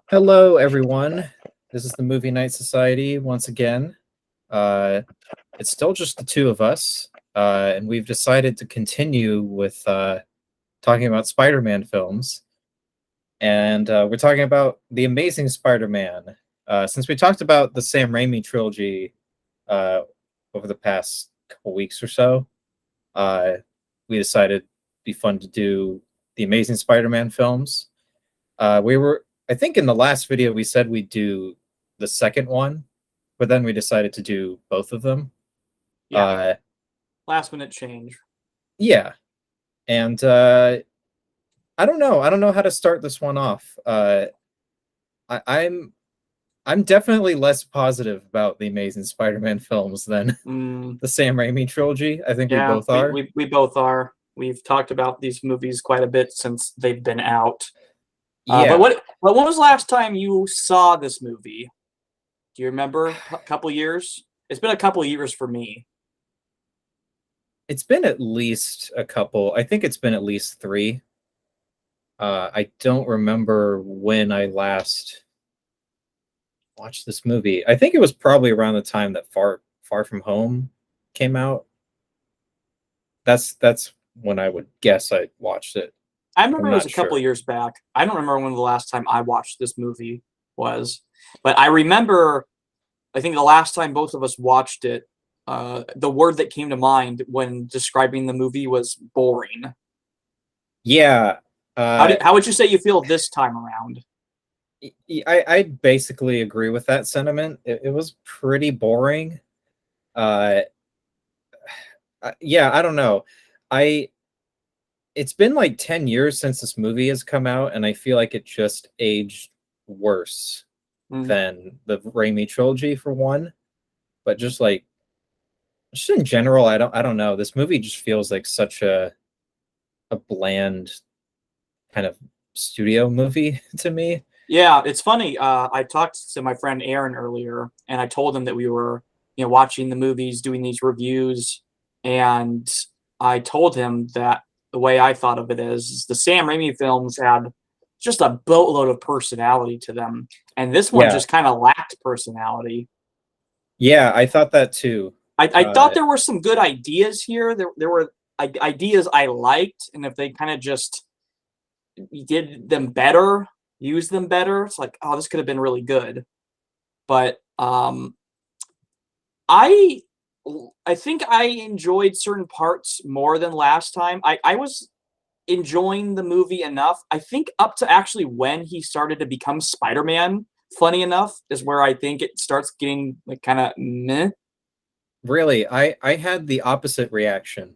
Hello, everyone. This is the Movie Night Society once again. Uh, it's still just the two of us, and we've decided to continue with talking about Spider-Man films. And we're talking about The Amazing Spider-Man. Since we talked about the Sam Raimi trilogy uh, over the past couple weeks or so, we decided it'd be fun to do The Amazing Spider-Man films. I think in the last video we said we'd do the second one, but then we decided to do both of them. Yeah, Uh, last minute change. yeah, and I don't know. I don't know how to start this one off. I, I'm I'm definitely less positive about the Amazing Spider-Man films than Mm, the Sam Raimi trilogy. I think we yeah, both we, are. we we both are. We've talked about these movies quite a bit since they've been out. But Yeah, when was the last time you saw this movie? Do you remember? A couple years? It's been a couple years for me. it's been at least a couple. I think it's been at least three. I don't remember when I last watched this movie. I think it was probably around the time that Far From Home came out. That's when I would guess I watched it. I I'm remember it was not a couple sure. years back. I don't remember when the last time I watched this movie was, but I remember. I think the last time both of us watched it, the word that came to mind when describing the movie was boring. Yeah, uh, How would you say you feel this time around? I basically agree with that sentiment. It was pretty boring. Uh, yeah, I don't know. I It's been like 10 years since this movie has come out, and I feel like it just aged worse Mm. than the Raimi trilogy for one. But just in general, I don't know. This movie just feels like such a bland kind of studio movie to me. Yeah, it's funny. I talked to my friend Aaron earlier, and I told him that we were, watching the movies, doing these reviews, and I told him that the way I thought of it is the Sam Raimi films had just a boatload of personality to them, and this one Yeah, just kind of lacked personality. yeah, I thought that too. I thought Uh, there were some good ideas here. There were ideas I liked, and if they kind of just did them better, used them better, it's like, oh, this could have been really good. But I I think I enjoyed certain parts more than last time. I was enjoying the movie enough. I think up to actually when he started to become Spider-Man, funny enough, is where I think it starts getting like kind of meh. Really, I had the opposite reaction.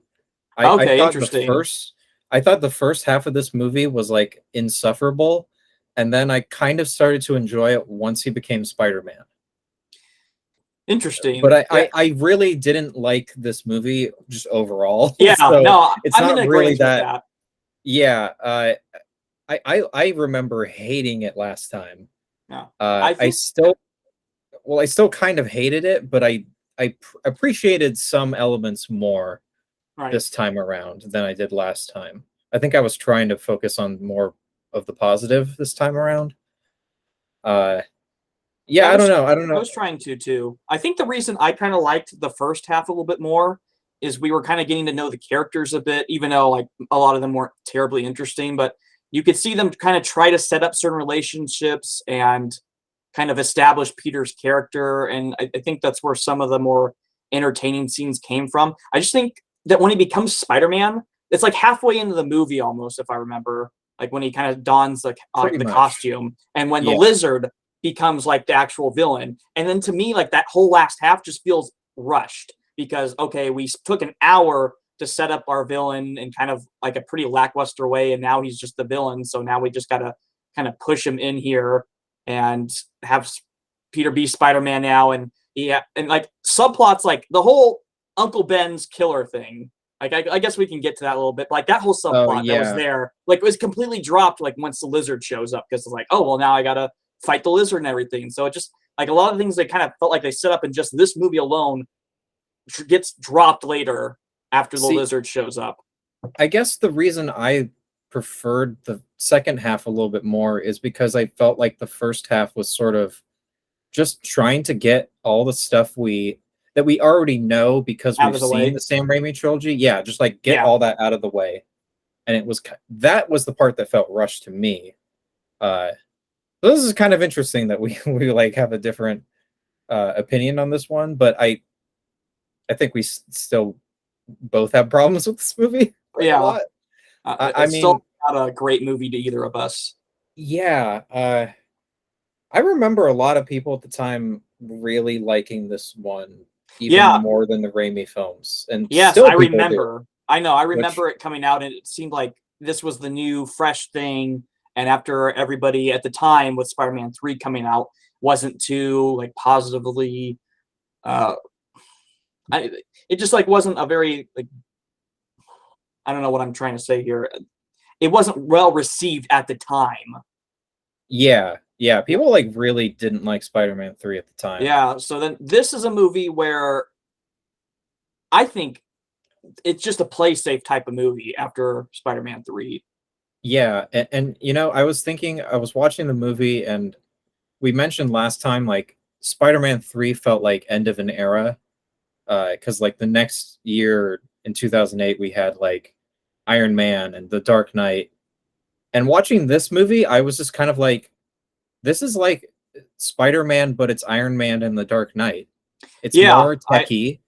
I I Okay, thought the interesting. first I thought the first half of this movie was like insufferable, and then I kind of started to enjoy it once he became Spider-Man. But Interesting. I, Yeah. I, I really didn't like this movie just overall. Yeah, So no, it's I'm in not really agreement with that. that. Yeah, I remember hating it last time. Yeah. I I think still I still kind of hated it, but I appreciated some elements more right. this time around than I did last time. I think I was trying to focus on more of the positive this time around. Uh, Yeah, yeah, I don't know. I don't I know. was trying to too. I think the reason I kind of liked the first half a little bit more is we were kind of getting to know the characters a bit, even though like a lot of them weren't terribly interesting, but you could see them kind of try to set up certain relationships and kind of establish Peter's character. And I think that's where some of the more entertaining scenes came from. I just think that when he becomes Spider-Man, it's like halfway into the movie almost, if I remember, like when he kind of dons Pretty the much. costume, and when the Yeah. lizard becomes like the actual villain. And then to me, like that whole last half just feels rushed because okay, we took an hour to set up our villain in kind of like a pretty lackluster way, and now he's just the villain. So now we just gotta kind of push him in here and have Peter be Spider Man now, and yeah, and like subplots like the whole Uncle Ben's killer thing. Like I guess we can get to that a little bit. But like that whole Oh subplot that was yeah. there, like it was completely dropped. Like once the lizard shows up, because it's like, oh well, now I gotta fight the lizard and everything. So it just like a lot of things they kind of felt like they set up in just this movie alone gets dropped later after the See, lizard shows up. I guess the reason I preferred second half a little bit more is because I felt like the first half was sort of just trying to get all the stuff that we already know because Out we've of the seen way. the Sam Raimi trilogy. Yeah, just like get Yeah. all that out of the way. And that was the part that felt rushed to me. So this is kind of interesting that we like have a different opinion on this one, but I think we still both have problems with this movie like a Yeah. lot. I It's still mean, not a great movie to either of us. yeah, I remember a lot of people at the time really liking this one even Yeah. more than the Raimi films, and Yes, still I people do. remember. I know. I Which, remember it coming out, and it seemed like this was the new, fresh thing. And after everybody at the time with Spider-Man 3 coming out wasn't too like positively, uh, I it just like wasn't a very like I don't know what I'm trying to say here. It wasn't well received at the time. yeah, people like really didn't like Spider-Man 3 at the time. Yeah. So then this is a movie where I think it's just a play safe type of movie after Spider-Man 3. Yeah, and you know, I was thinking, I was watching the movie, and we mentioned last time like Spider-Man 3 felt like end of an era, because like the next year in 2008 we had like Iron Man and The Dark Knight. And watching this movie, I was just kind of like, this is like Spider-Man, but it's Iron Man and The Dark Knight. It's Yeah, more techy,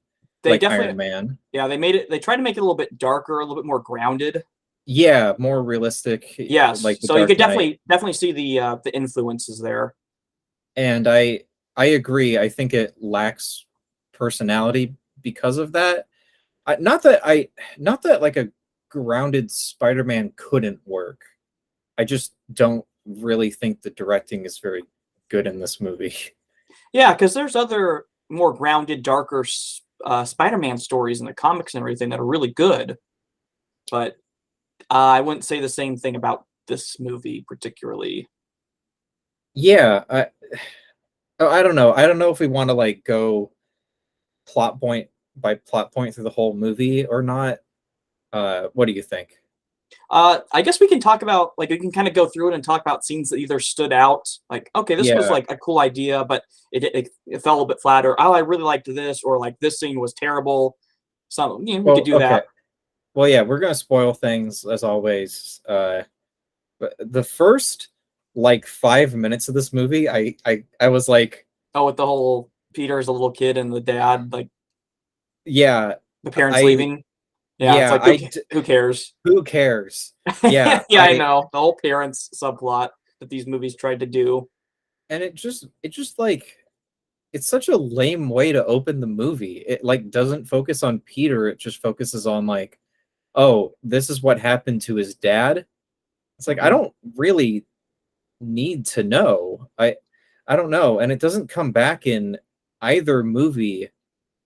they like definitely Iron Man. yeah, they tried to make it a little bit darker, a little bit more grounded. Yeah, more realistic, Yes. like The So you Dark could Knight. definitely see the influences there. And I agree. I think it lacks personality because of that. Not that like a grounded Spider-Man couldn't work. I just don't really think the directing is very good in this movie. Yeah, because there's other more grounded, darker Spider-Man stories in the comics and everything that are really good, but I wouldn't say the same thing about this movie particularly. Yeah, I don't know. I don't know if we want to like go plot point by plot point through the whole movie or not. What do you think? I guess we can talk about like we can kind of go through it and talk about scenes that either stood out, like okay, this was Yeah. like a cool idea, but it fell a bit flatter. Oh, I really liked this, or like this scene was terrible. So we could Well, do okay. that. Well, yeah, we're gonna spoil things as always. But the first like 5 minutes of this movie, I was like, Oh, with the whole Peter as a little kid and the dad, like yeah, the parents I leaving. Yeah, it's yeah, like who cares? who cares? Yeah, Yeah, I know the whole parents subplot that these movies tried to do. and it just like it's such a lame way to open the movie. It like doesn't focus on Peter, it just focuses on like, oh, this is what happened to his dad. It's like I Mhm. don't really need to know. I don't know, and it doesn't come back in either movie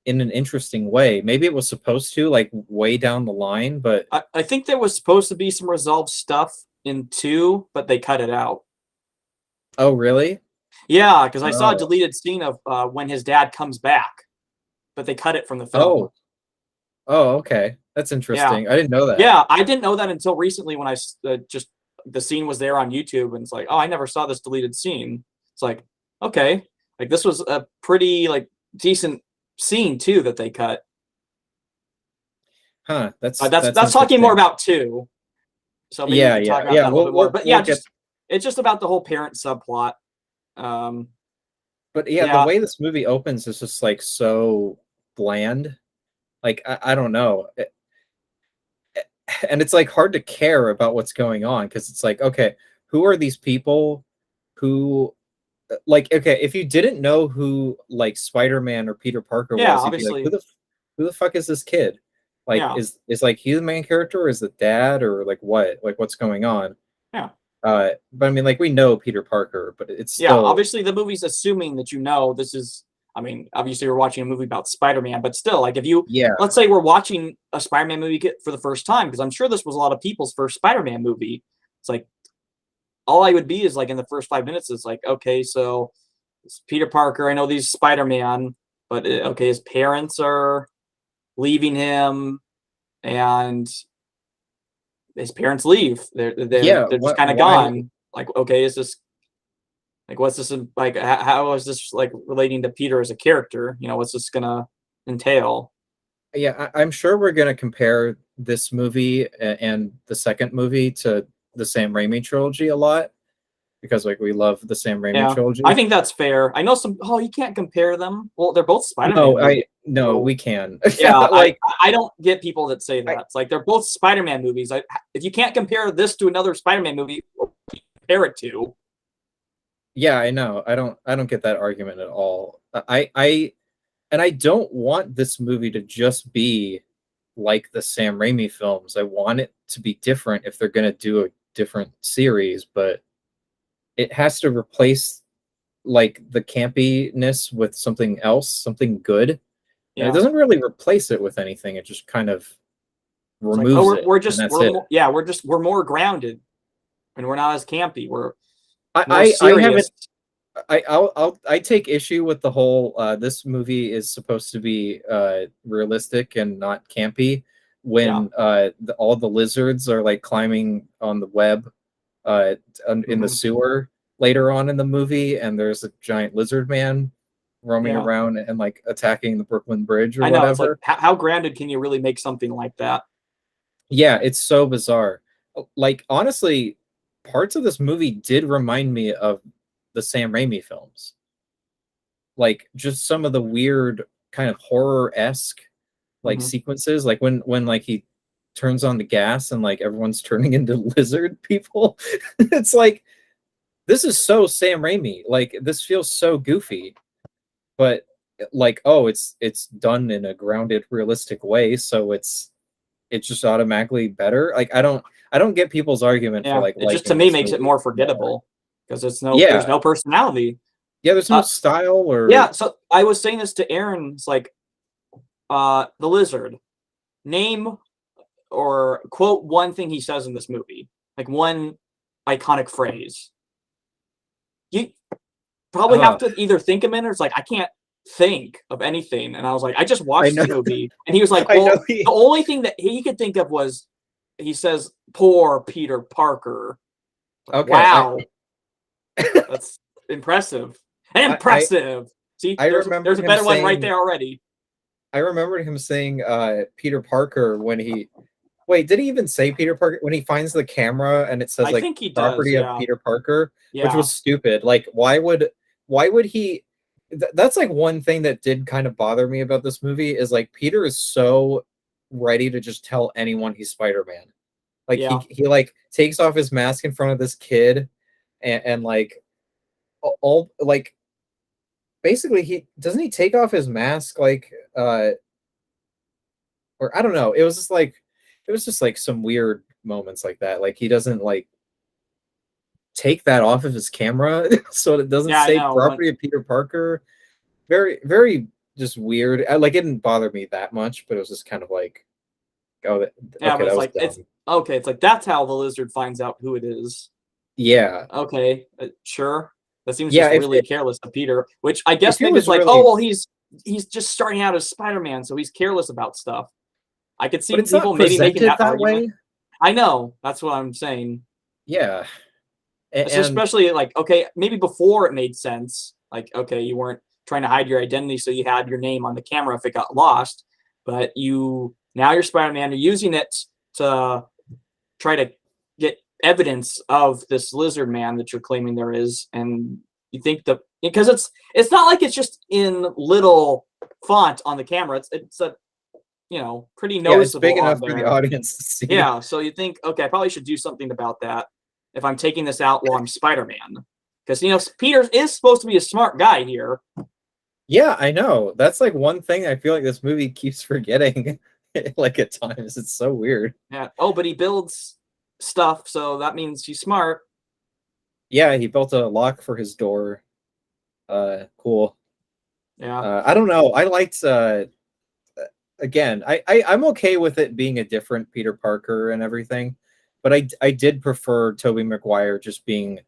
in an interesting way. Maybe it was supposed to like way down the line, but I think there was supposed to be some resolved stuff in two, but they cut it out. oh really? Yeah, because I saw a Oh. deleted scene of when his dad comes back, but they cut it from the film. Oh. Oh, okay. That's Yeah, interesting. I didn't know that. yeah, I didn't know that until recently when I just the scene was there on YouTube, and it's like, oh, I never saw this deleted scene. It's like, okay, like this was a pretty like decent scene too that they cut. Huh. That's That's talking more interesting. about two, so maybe we Yeah, can talk yeah, about yeah. that a little bit more. But We'll yeah, get, just it's just about the whole parent subplot. Um, but yeah, the yeah, way this movie opens is just like so bland. Like I don't know. And it's like hard to care about what's going on because it's like, okay, who are these people who like okay, if you didn't know who like Spider-Man or Peter Parker yeah, was, you'd be like, obviously, who the fuck is this kid? Like yeah, is like he the main character or is the dad or like what? Like what's going on? yeah. But I mean like we know Peter Parker, but it's Yeah, still obviously the movie's assuming that you know this is. I mean, obviously we're watching a movie about Spider-Man, but still, like if you yeah. let's say we're watching a Spider-Man movie for the first time, because I'm sure this was a lot of people's first Spider-Man movie. It's like all I would be is like in the first 5 minutes is like, okay, so it's Peter Parker. I know these Spider-Man, but okay, his parents are leaving him, and his parents leave. Yeah, They're just kind of why? gone. Like, okay, is this like what's this like? How is this like relating to Peter as a character? You know, what's this gonna entail? Yeah, I'm sure we're gonna compare this movie and the second movie to the Sam Raimi trilogy a lot because like we love the Sam Raimi Yeah, I trilogy. think that's fair. I know some. Oh, you can't compare them. Well, they're both No, Spider-Man movies. no, So we can. yeah, Like I don't get people that say I that. It's like they're both Spider-Man movies. If you can't compare this to another Spider-Man movie, compare it to. yeah, I know. I don't get that argument at all. And I don't want this movie to just be like the Sam Raimi films. I want it to be different if they're going to do a different series, but it has to replace like the campiness with something else, something good. And it Yeah, doesn't really replace it with anything. It just kind of it's like, oh, removes it, and that's it. we're more grounded, and we're not as campy. We're more I haven't serious. I take issue with the whole this movie is supposed to be realistic and not campy Yeah. when all the lizards are like climbing on the web in the Mhm. sewer later on in the movie, and there's a giant lizard man roaming Yeah. around and like attacking the Brooklyn Bridge or I know. It's like whatever. how grounded can you really make something like that? Yeah, it's so bizarre. Like honestly, parts of this movie did remind me of the Sam Raimi films. Like just some of the weird kind of horror-esque like Mhm. sequences, like when like he turns on the gas and like everyone's turning into lizard people. It's like this is so Sam Raimi. Like this feels so goofy, but like oh, it's done in a grounded, realistic way, so it's just automatically better. Like I don't get people's argument for Yeah. like It just to liking me this makes it movie more more. forgettable because there's Yeah, no personality. yeah. There's no Uh, style or yeah. So I was saying this to Aaron. It's like the lizard. Name or quote one thing he says in this movie, like one iconic phrase. You probably have uh, to either think a minute or it's like I can't think of anything. And I was like, I just I watched know, this movie. And he was like, I know. well, the only thing that he could think of was he says, poor Peter Parker. Like, Okay, wow, that's impressive. I Impressive. See, I there's remember a him better one right saying there already. I remember him saying Peter Parker when he wait, did he even say Peter Parker when he finds the camera and it says I like think he does, property of yeah. Peter Parker, which Yeah. was stupid. Like why would he that's like one thing that did kind of bother me about this movie is like Peter is so ready to just tell anyone he's Spider-Man. Like Yeah. he like takes off his mask in front of this kid and like all like basically he doesn't he take off his mask like or I don't know. It was just like some weird moments like that. Like he doesn't like take that off of his camera so it doesn't Yeah, I say know. Like, property of Peter Parker. Very, very just weird. Like it didn't bother me that much, but it was just kind of like, oh, yeah, okay, but that it's was like it's dumb. okay. It's like that's how the lizard finds out who it is. Yeah, Okay, sure. That seems yeah. just really careless of Peter, which I If guess it maybe it's was like, oh really, well, he's just starting out as Spider-Man, so he's careless about stuff. I could but see it's not people maybe making presented that that argument. way. I know, that's what I'm saying. Yeah, It's and especially like, okay, maybe before it made sense. Like, okay, you weren't trying to hide your identity, so you had your name on the camera if it got lost. But now you're Spider-Man, you're using it to try to get evidence of this lizard man that you're claiming there is, and you think because it's not like it's just in little font on the camera. It's a pretty yeah, it's big noticeable on enough for the there. audience to see. Yeah, so you think, okay, I probably should do something about that if I'm taking this out while I'm Spider-Man, because Peter is supposed to be a smart guy here. Yeah, I know. That's like one thing I feel like this movie keeps forgetting. Like at times, it's so weird. Yeah. Oh, but he builds stuff, so that means he's smart. Yeah, he built a lock for his door. Cool. Yeah. I don't know. I liked again. I'm okay with it being a different Peter Parker and everything, but I did prefer Tobey Maguire just being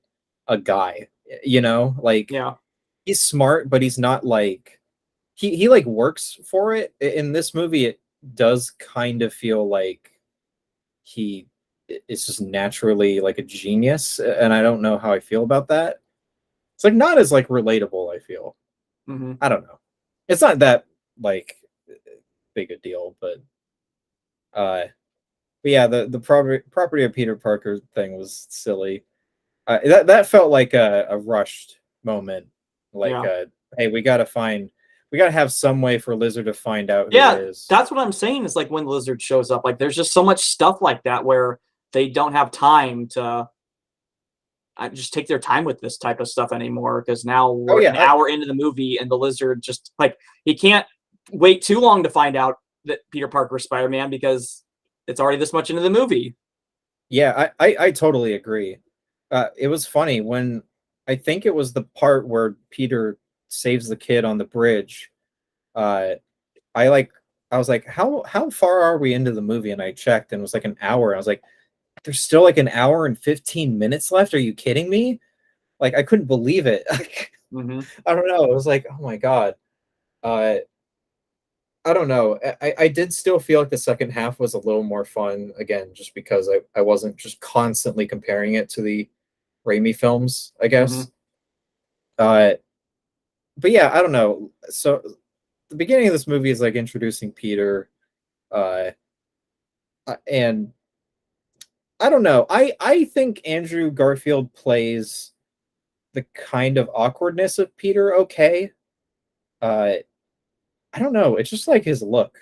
a guy. You know, like Yeah. he's smart, but he's not like he like works for it. In this movie, it does kind of feel like he is just naturally like a genius, and I don't know how I feel about that. It's like not as like relatable, I feel. Hmm. I don't know. It's not that like big a deal, uh but yeah, the property of Peter Parker thing was silly. That felt like a rushed moment. Like, Yeah. hey, we gotta have some way for Lizard to find out who it Yeah, is. that's what I'm saying is like when Lizard shows up, like there's just so much stuff like that where they don't have time to just take their time with this type of stuff anymore because now Oh we're yeah, an hour into the movie and the Lizard just like he can't wait too long to find out that Peter Parker is Spider-Man because it's already this much into the movie. yeah, I totally agree. It was funny when I think it was the part where Peter saves the kid on the bridge. Uh, I like I was like, how far are we into the movie? And I checked, and it was like an hour. I was like, there's still like an hour and 15 minutes left. Are you kidding me? Like I couldn't believe it. Hmm. I don't know. It was like, oh my god. Uh, I don't know. I did still feel like the second half was a little more fun again, just because I wasn't just constantly comparing it to the Raimi films, I Hmm. guess. Uh, but yeah, I don't know. So the beginning of this movie is like introducing Peter, uh, and I don't know. I think Andrew Garfield plays the kind of awkwardness of Peter okay. Uh, I don't know. It's just like his look.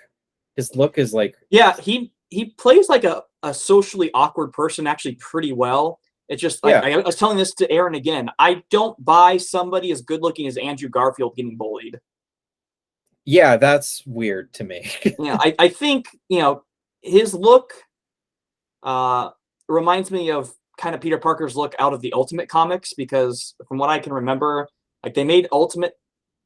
His look is like Yeah, he plays like a socially awkward person actually pretty well. It's just like yeah, I was telling this to Aaron again. I don't buy somebody as good looking as Andrew Garfield getting bullied. yeah. That's weird to me. I think his look uh, reminds me of kind of Peter Parker's look out of the Ultimate comics because from what I can remember, like they made Ultimate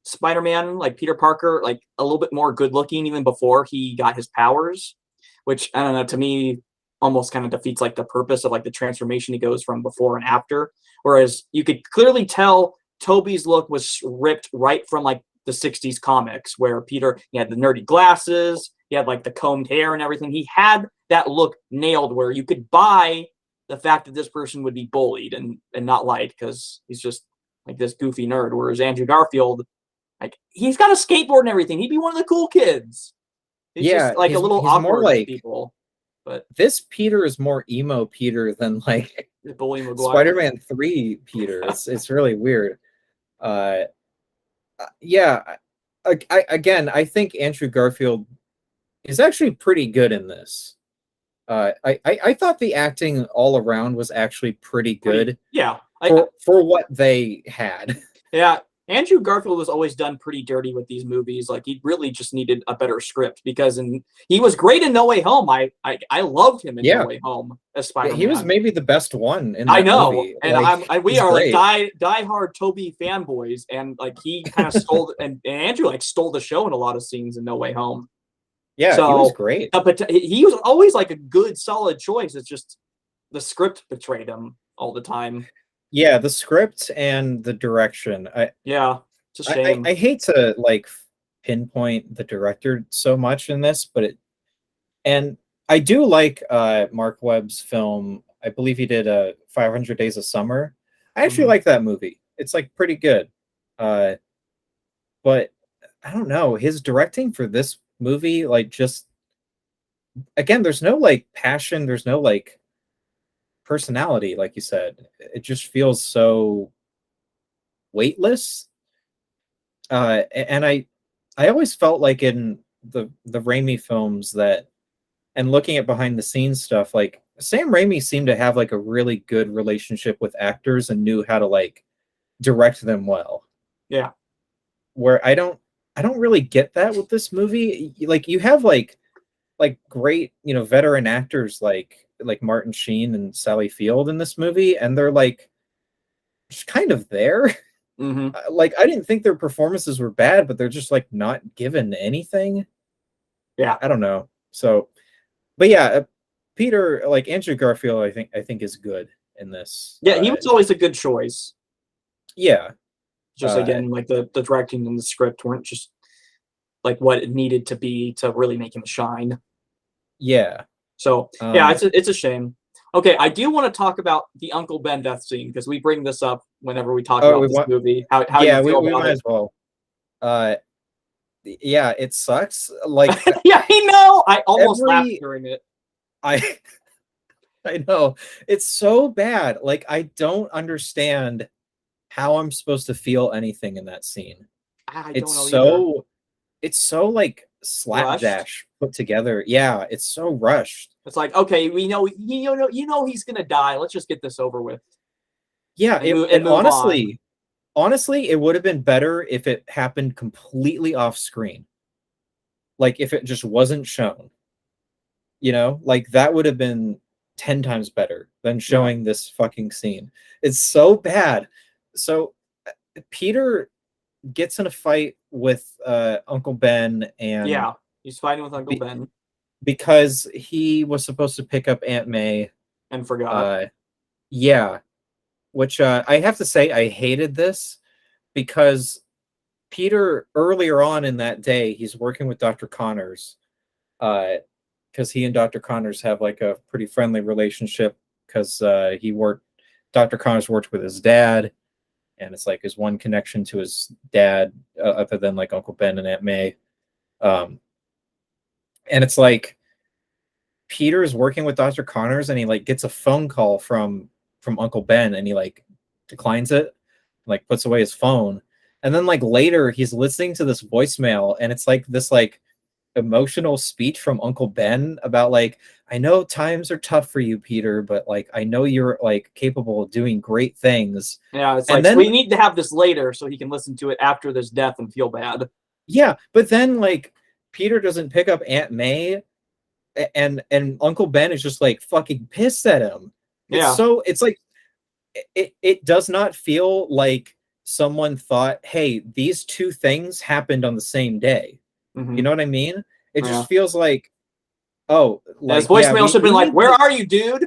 Spider-Man, like Peter Parker, like a little bit more good looking even before he got his powers, which I don't know, to me almost kind of defeats like the purpose of like the transformation he goes from before and after. Whereas you could clearly tell Toby's look was ripped right from like the 60s comics where Peter he had the nerdy glasses, he had like the combed hair and everything. He had that look nailed where you could buy the fact that this person would be bullied and not liked because he's just like this goofy nerd. Whereas Andrew Garfield, like he's got a skateboard and everything. He'd be one of the cool kids. He's just Yeah, like a little he's more awkward with like people. But this Peter is more emo Peter than like Bully Maguire. Spider-Man 3 Peter. It's really weird. Uh yeah, again, I think Andrew Garfield is actually pretty good in this. I thought the acting all around was actually pretty Pretty, good yeah. for what they had. Yeah. Andrew Garfield was always done pretty dirty with these movies. Like he really just needed a better script because he was great in No Way Home. I loved him in No Yeah, Way Home as yeah, he was Spider-Man. maybe the best one in I that know, movie. and Like we he's are like great. die hard Toby fanboys, and like he kind of stole and Andrew like stole the show in a lot of scenes in No Way Home. Yeah, he was So, great. but he was always like a good, solid choice. It's just the script betrayed him all the time. Yeah, the script and the direction. Yeah, it's a shame. I hate to like pinpoint the director so much in this, but and I do like Mark Webb's film. I believe he did 500 Days of Summer. I actually Hmm. like that movie. It's like pretty good. Uh, but I don't know, his directing for this movie, like just again, there's no like passion, there's no like personality, like you said. It just feels so weightless. And I always felt like in the Raimi films that, and looking at behind the scenes stuff, like Sam Raimi seemed to have like a really good relationship with actors and knew how to like direct them well. Yeah. Where I don't really get that with this movie. Like you have like great, you know, veteran actors like Martin Sheen and Sally Field in this movie, and they're like just kind of there. Hmm. Like I didn't think their performances were bad, but they're just like not given anything. Yeah. I don't know. So, but yeah, Peter, like Andrew Garfield, I think is good in this. Yeah. He was always a good choice. Yeah, Just uh, again, like the directing and the script weren't just like what it needed to be to really make him shine. yeah. So yeah, Um, it's a shame. Okay, I do want to talk about the Uncle Ben death scene because we bring this up whenever we talk Oh, about we this want. movie. How Yeah, you feel we about might it? as well. Uh, yeah, it sucks. Like Yeah, I know. I almost laughed every during it. I I know it's so bad. Like I don't understand how I'm supposed to feel anything in that scene. I don't It's know either. so it's so like Rushed. slapdash put together. Yeah, it's so rushed. It's like, okay, we know he's gonna die. Let's just get this over with Yeah, and and move on. honestly, it would have been better if it happened completely off screen. Like if it just wasn't shown. Like that would have been 10 times better than Yeah, showing this fucking scene. It's so bad. So Peter gets in a fight with Uncle Ben and yeah. He's fighting with Uncle be, Ben because he was supposed to pick up Aunt May. and forgot. uh yeah, which I have to say I hated this because Peter earlier on in that day he's working with Dr. Connors, because he and Dr. Connors have like a pretty friendly relationship because Dr. Connors worked with his dad, and it's like his one connection to his dad, other than like Uncle Ben and Aunt May. Um, and it's like Peter is working with Dr. Connors, and he like gets a phone call from Uncle Ben, and he like declines it, like puts away his phone, and then like later he's listening to this voicemail, and it's like this like emotional speech from Uncle Ben about like, I know times are tough for you, Peter, but like I know you're like capable of doing great things. Yeah, it's And like then we need to have this later so he can listen to it after this death and feel bad. yeah, but then like Peter doesn't pick up Aunt May, and Uncle Ben is just like fucking pissed at him. Yeah. It's like it does not feel like someone thought, hey, these two things happened on the same day. You Hmm. know what I mean? It Yeah. just feels like, oh, And his like yeah, voicemail should have we been like, need "Where to, are you, dude?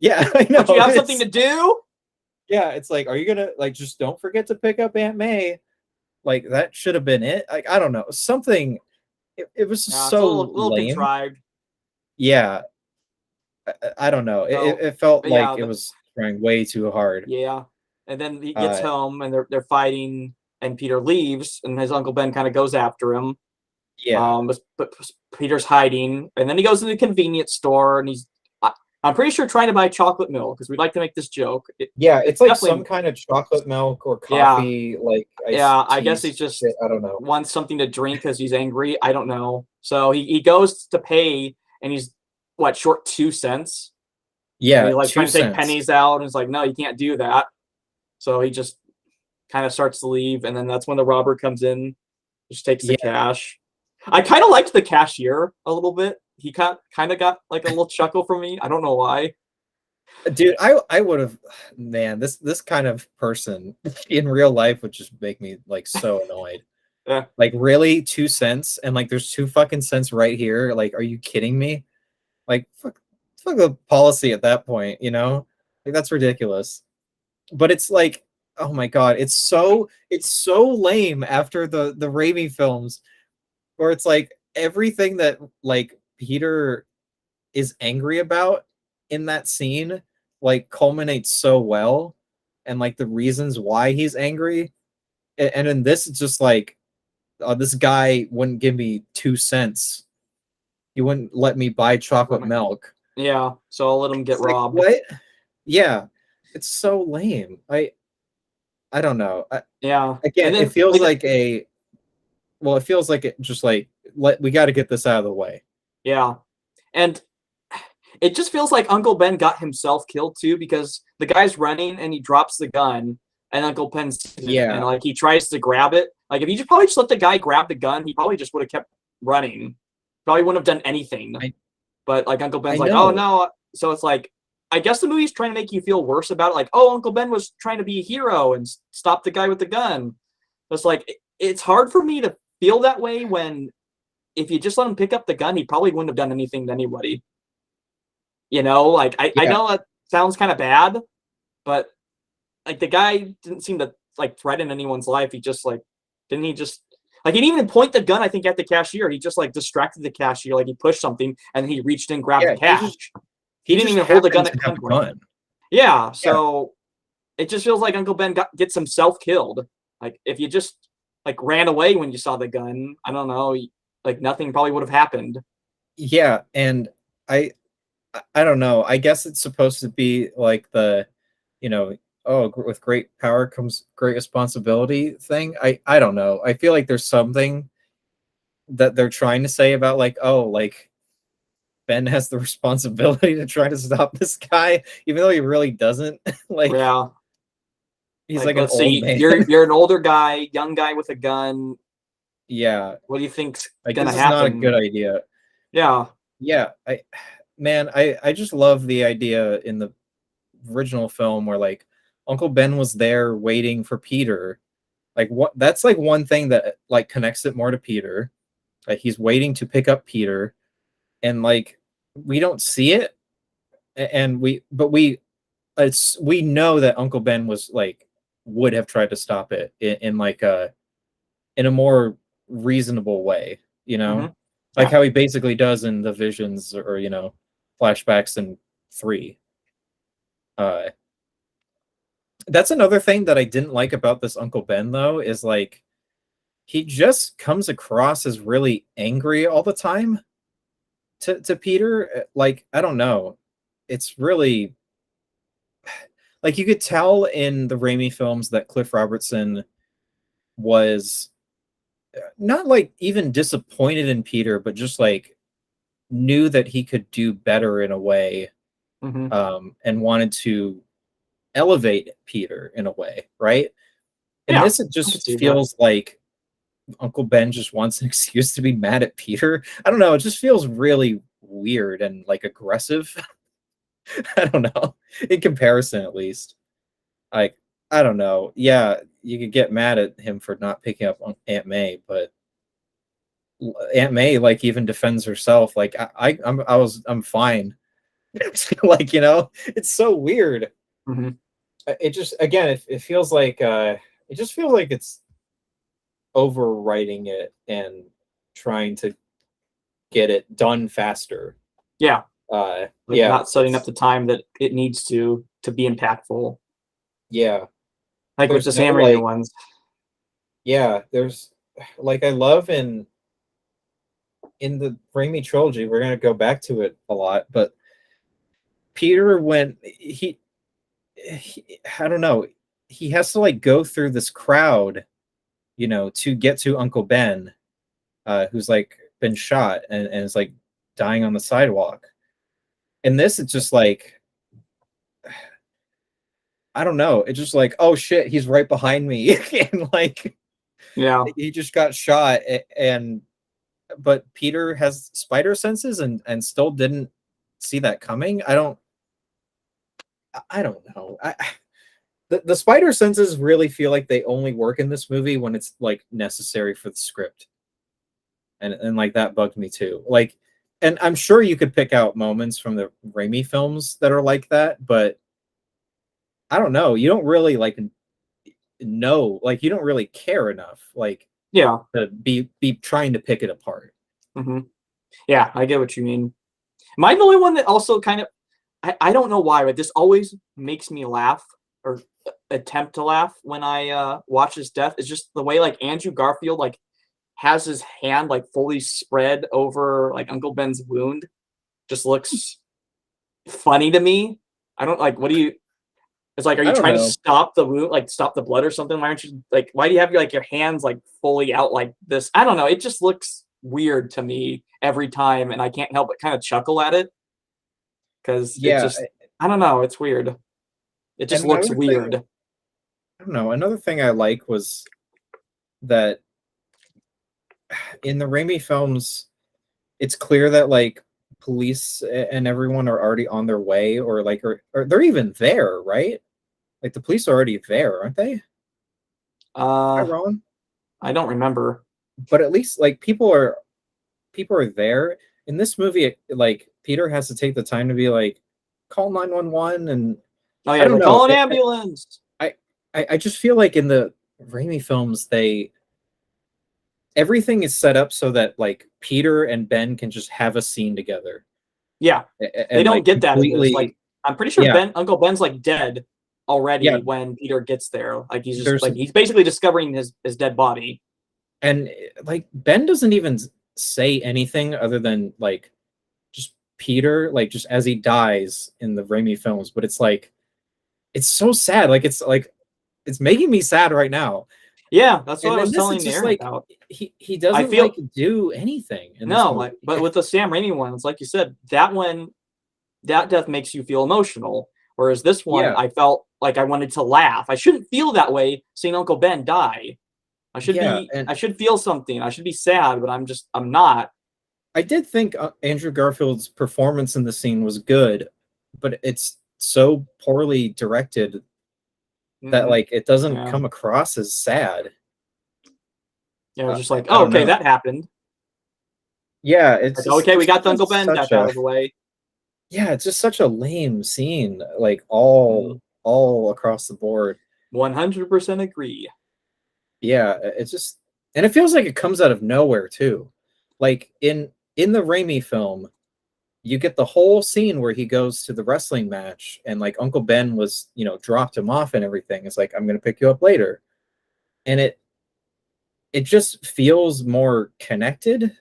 yeah, I know. Don't you have something to do?" Yeah, it's like, are you gonna like just don't forget to pick up Aunt May? Like that should have been it. Like I don't know, something. It was Yeah, just it's a so little lame. contrived. Yeah, I don't know. So, It felt but yeah, like it was trying way too hard. yeah. And then he gets Uh, home and they're fighting, and Peter leaves, and his Uncle Ben kind of goes after him. yeah, But Peter's hiding, and then he goes to the convenience store, and I'm pretty sure trying to buy chocolate milk because we'd like to make this joke. yeah. It's It's like some definitely, kind of chocolate milk or yeah, coffee, like iced yeah. I guess he's teas just shit. I don't know. wants something to drink because he's angry. I don't know. So he goes to pay, and he's what, short 2 cents. And Yeah, he like two trying to take cents. pennies out, and it's like, no, you can't do that. So he just kind of starts to leave, and then that's when the robber comes in, just takes the Yeah, cash. I kind of liked the cashier a little bit. He kind of got like a little chuckle from me. I don't know why. dude, I would have, man, this kind of person in real life would just make me like so annoyed. Yeah, Like really 2 cents, and like there's 2 fucking cents right here. Like, are you kidding me? Like fuck the policy at that point, you know? Like that's ridiculous. But it's like, oh my god, it's so lame after the Raimi films, where it's like everything that like Peter is angry about in that scene like culminates so well, and like the reasons why he's angry. And in this it's just like, this guy wouldn't give me 2 cents. He wouldn't let me buy chocolate milk. yeah. So I'll let him get It's like, robbed. what? Yeah, it's so lame. I don't know. Yeah, Again, and it then feels like, like a well, it feels like it just like we got to get this out of the way. yeah, and it just feels like Uncle Ben got himself killed too because the guy's running and he drops the gun, and Uncle Ben sees it, and Yeah, like he tries to grab it. Like if he just probably just let the guy grab the gun, he probably just would have kept running. Probably wouldn't have done anything. I But like Uncle I Ben's like, oh know. no. So it's like, I guess the movie's trying to make you feel worse about it. Like, oh, Uncle Ben was trying to be a hero and stop the guy with the gun. It's like it's hard for me to feel that way when if you just let him pick up the gun, he probably wouldn't have done anything to anybody. Like I Yeah, know that sounds kind of bad, but like the guy didn't seem to like threaten anyone's life. He just like didn't he just like he didn't even point the gun, I think, at the cashier. He just like distracted the cashier, like he pushed something and he reached in, grabbed the yeah. cash. he didn't just even hold a gun happened at to have a gunpoint. gun. Yeah, so it just feels like Uncle Ben gets himself killed. Like if you just like ran away when you saw the gun, I don't know, like nothing probably would have happened. Yeah, and I don't know. I guess it's supposed to be like the, you know, oh, with great power comes great responsibility thing. I don't know. I feel like there's something that they're trying to say about like, oh, like Ben has the responsibility to try to stop this guy, even though he really doesn't. Like Yeah. he's Like like an let's old see, man. you're an older guy, young guy with a gun. Yeah, What do you think's like gonna this is not a good happen? idea. Yeah. Yeah, I just love the idea in the original film where like Uncle Ben was there waiting for Peter. Like what that's like one thing that like connects it more to Peter. Like he's waiting to pick up Peter and like we don't see it and we know that Uncle Ben was like would have tried to stop it in like a in a more reasonable way, you know? Hmm. Like Yeah. how he basically does in the visions or you know, flashbacks in 3. Uh that's another thing that I didn't like about this Uncle Ben though is like he just comes across as really angry all the time to Peter. Like I don't know, it's really like you could tell in the Raimi films that Cliff Robertson was not like even disappointed in Peter, but just like knew that he could do better in a way, Hmm. and wanted to elevate Peter in a way, right? And Yeah. this it I can just see that. feels like Uncle Ben just wants an excuse to be mad at Peter. I don't know. It just feels really weird and like aggressive. I don't know. In comparison, at least. Like, I don't know. Yeah, you could get mad at him for not picking up on Aunt May, but Aunt May like even defends herself. Like I'm fine. Like, you know, it's so weird. Hmm. It just again it feels like it just feels like it's overwriting it and trying to get it done faster. Yeah. Like Yeah, not setting up the time that it needs to be impactful. yeah. Like with There's the no Sam Raimi like, ones. yeah. There's like I love in the Raimi trilogy. We're gonna go back to it a lot, but Peter when he I don't know, he has to like go through this crowd, you know, to get to Uncle Ben, who's like been shot and is like dying on the sidewalk. And this, it's just like I don't know. It's just like, oh shit, he's right behind me, and like Yeah. he just got shot, and but Peter has spider senses and still didn't see that coming. I don't know. The spider senses really feel like they only work in this movie when it's like necessary for the script, and like that bugged me too. Like, and I'm sure you could pick out moments from the Raimi films that are like that, but I don't know. You don't really like know, like you don't really care enough, like Yeah. to be trying to pick it apart. Hmm. Yeah, I get what you mean. Am I the only one that also kind of I don't know why, but this always makes me laugh or attempt to laugh when I watch his death. It's just the way like Andrew Garfield like has his hand like fully spread over like Uncle Ben's wound. Just looks funny to me. I don't like what do you it's like are I you don't trying to know. stop the wound, like stop the blood or something? Why aren't you like why do you have your like your hands like fully out like this? I don't know. It just looks weird to me every time and I can't help but kind of chuckle at it because it Yeah, just I don't know, it's weird. It just and looks another thing, weird. I don't know. Another thing I like was that in the Raimi films, it's clear that like police and everyone are already on their way, or like, or they're even there, right? Like the police are already there, aren't they? Am I Uh, wrong? I don't remember. But at least like people are there in this movie. Like Peter has to take the time to be like, call 911, and Oh I yeah, don't like know. call an ambulance. I, I just feel like in the Raimi films, they everything is set up so that like Peter and Ben can just have a scene together. Yeah, and they don't like get that in this. completely. Like, I'm pretty sure Yeah, Uncle Ben's like dead yeah. already when Peter gets there. Like he's just There's like he's basically discovering his dead body. and like Ben doesn't even say anything other than like just Peter, like just as he dies in the Raimi films. But it's like it's so sad. Like it's making me sad right now. Yeah, that's what And I then was this telling is just Aaron like about. he I doesn't like feel do anything in this no, movie. like, but with the Sam Raimi ones, like you said, that one, that death makes you feel emotional. Whereas this one, Yeah, I felt like I wanted to laugh. I shouldn't feel that way seeing Uncle Ben die. yeah, and I should feel something. I should be sad, but I'm not. I did think Andrew Garfield's performance in the scene was good, but it's so poorly directed that Hmm. like it doesn't Yeah, come across as sad. yeah. It was just like, I oh, don't okay, know. that happened. Yeah, it's Like, just okay, we it's got the just Uncle Ben such death out a of the way. yeah, it's just such a lame scene, like Mm, all across the board. 100% agree. Yeah, it's just and it feels like it comes out of nowhere too. Like in the Raimi film, you get the whole scene where he goes to the wrestling match and like Uncle Ben was, dropped him off and everything. It's like I'm going to pick you up later. And it just feels more connected,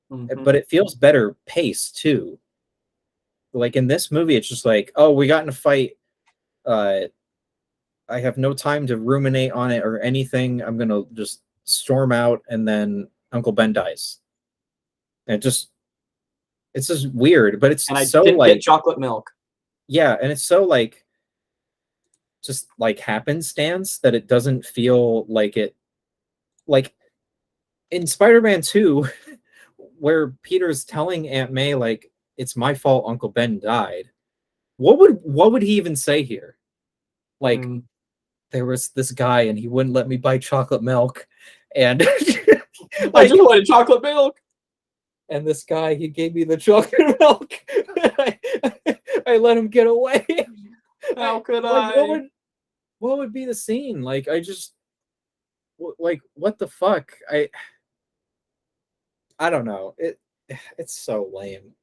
Hmm. but it feels better paced too. Like in this movie it's just like, "Oh, we got in a fight. Uh I have no time to ruminate on it or anything. I'm going to just storm out and then Uncle Ben dies." And it's just weird, but it's And I so didn't get like chocolate milk. yeah, and it's so like just like happenstance that it doesn't feel like it like in Spider-Man 2 where Peter's telling Aunt May like it's my fault Uncle Ben died. What would he even say here? Like Mm. there was this guy and he wouldn't let me buy chocolate milk and I like just wanted chocolate milk. and this guy he gave me the chocolate milk. I, I let him get away. How could Like I? what would be the scene? Like I just like what the fuck? I don't know. It's so lame.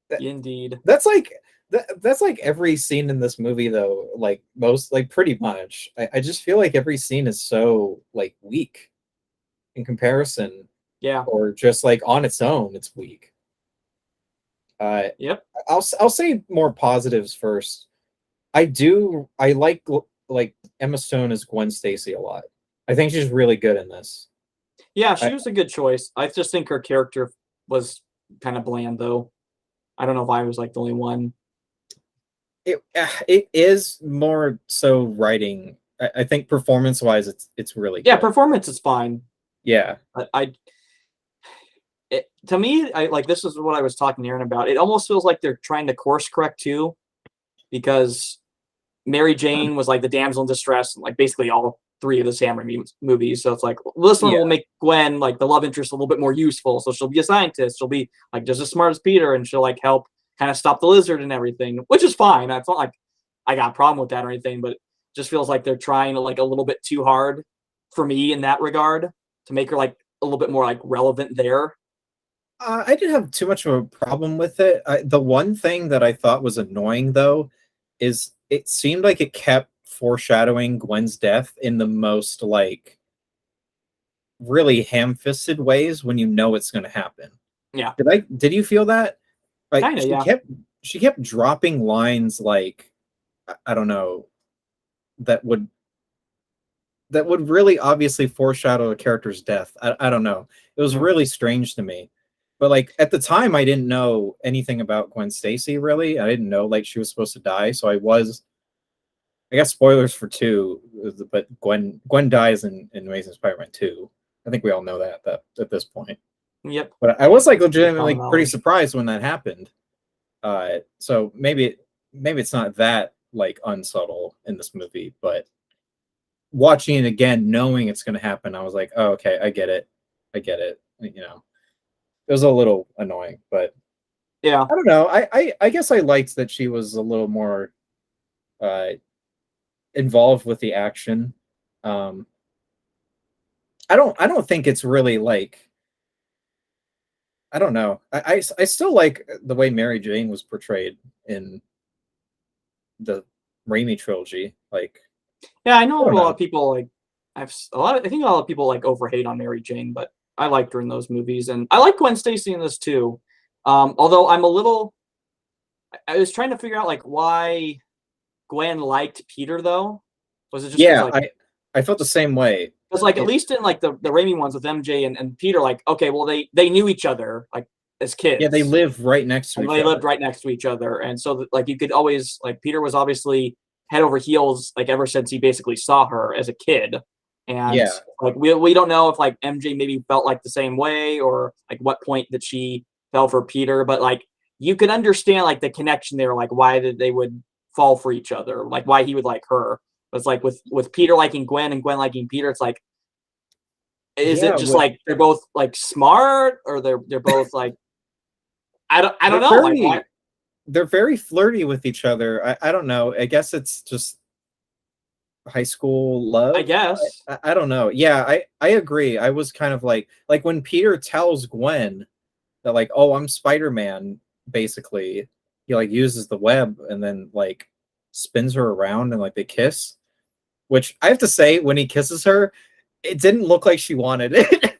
That, Indeed. that's like that's like every scene in this movie though. Like most like pretty much. I just feel like every scene is so like weak in comparison, Yeah. or just like on its own, it's weak. Uh, Yep. I'll say more positives first. I like Emma Stone as Gwen Stacy a lot. I think she's really good in this. Yeah, I, she was a good choice. I just think her character was kind of bland, though. I don't know if I was like the only one. it is more so writing. I think performance wise, it's really Yeah, good. performance is fine. Yeah, But to me, I like this is what I was talking to Aaron about. It almost feels like they're trying to course correct too, because Mary Jane was like the damsel in distress, and like basically all three of the Sam Raimi movies. So it's like, well, this one yeah. will make Gwen, like the love interest, a little bit more useful. So she'll be a scientist. She'll be like just as smart as Peter, and she'll like help kind of stop the lizard and everything, which is fine. It's not like I got a problem with that or anything, but it just feels like they're trying to like a little bit too hard for me in that regard to make her like a little bit more like relevant there. I didn't have too much of a problem with it. The one thing that I thought was annoying though is it seemed like it kept foreshadowing Gwen's death in the most like really ham-fisted ways when you know it's going to happen. Yeah, Did you feel that? Like kind of. Yeah, she kept dropping lines like I don't know that would really obviously foreshadow a character's death. I don't know. It was yeah, really strange to me. But like at the time I didn't know anything about Gwen Stacy really. I didn't know like she was supposed to die, so I guess spoilers for 2, but Gwen dies in Amazing Spider-Man 2. I think we all know that at this point. yep. But I was like It's common legitimately pretty knowledge. surprised when that happened. So maybe it's not that like unsubtle in this movie, but watching it again, knowing it's going to happen, I was like, oh, okay, I get it. I get it. It was a little annoying, but Yeah, I don't know. I guess I liked that she was a little more uh, involved with the action. Um, I don't think it's really like I don't know. I still like the way Mary Jane was portrayed in the Raimi trilogy. Like, Yeah, I I know a don't lot know. of people like I think a lot of people like overhate on Mary Jane, but I liked her in those movies, and I like Gwen Stacy in this too. Although I'm a little, I was trying to figure out like why Gwen liked Peter though. Was it just because Yeah, like I felt the same way. because like at It, least in like the Raimi ones with MJ and Peter, like okay, well they knew each other like as yeah, they kids, live right next to and each they lived other. right next to each other, and so that, like you could always like Peter was obviously head over heels like ever since he basically saw her as a kid, and Yeah, like we don't know if like MJ maybe felt like the same way or like what point that she fell for Peter, but like you could understand like the connection there, like why did they would fall for each other, like why he would like her. But it's like with Peter liking Gwen and Gwen liking Peter, it's like is yeah. it just like they're both like smart or they're both like I don't They're know like why. very flirty with each other. I don't know. I guess it's just high school I love. guess. I don't know. Yeah, I agree. I was kind of like when Peter tells Gwen that like, oh, I'm Spider-Man, basically. He like uses the web and then like spins her around and like they kiss. Which I have to say, when he kisses her, it didn't look like she wanted it.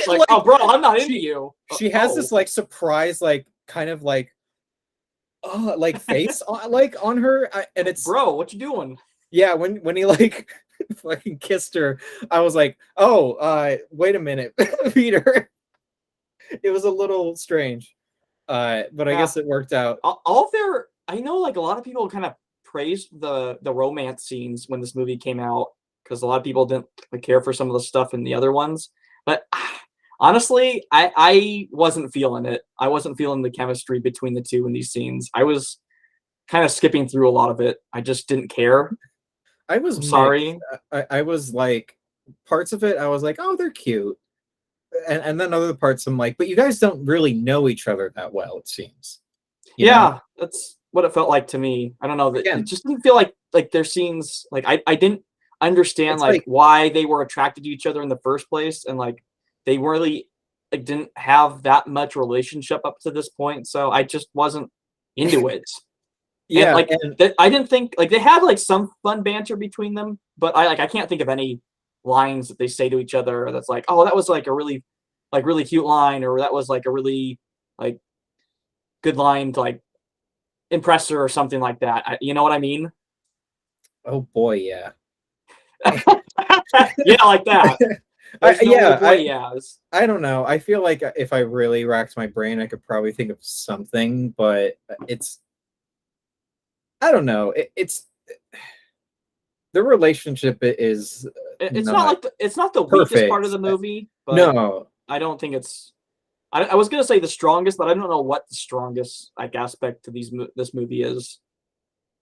Like, oh, bro, I'm not into she you. she has Oh, this like surprise, like kind of like like face on, like on her, and it's bro, what you doing? yeah. When he like fucking kissed her, I was like, oh, wait a minute, Peter. It was a little strange, but I Yeah, guess it worked out. all of their. I know, like a lot of people kind of praised the romance scenes when this movie came out because a lot of people didn't like, care for some of the stuff in the other ones. But honestly, I wasn't feeling it. I wasn't feeling the chemistry between the two in these scenes. I was kind of skipping through a lot of it. I just didn't care. I was I'm mixed. sorry. I was like, parts of it, I was like, oh, they're cute, and then other parts, I'm like, but you guys don't really know each other that well. It seems, you know. Yeah, that's what it felt like to me. I don't know that it Again, just didn't feel like their scenes like I didn't understand it's like like why they were attracted to each other in the first place and like they really like didn't have that much relationship up to this point. So I just wasn't into it. And yeah, like and I didn't think like they had like some fun banter between them, but I can't think of any lines that they say to each other that's like, oh, that was like a really cute line or that was like a really like good line to like impress her or something like that. You know what I mean? oh boy, yeah. Yeah, like that. There's no oh Yeah, boy, yeahs. I don't know. I feel like if I really racked my brain, I could probably think of something, but it's I don't know. It's the relationship is It's not not like it's not the weakest part of perfect. the movie, but No, I don't think it's. I was gonna say the strongest, but I don't know what the strongest like aspect to this movie is.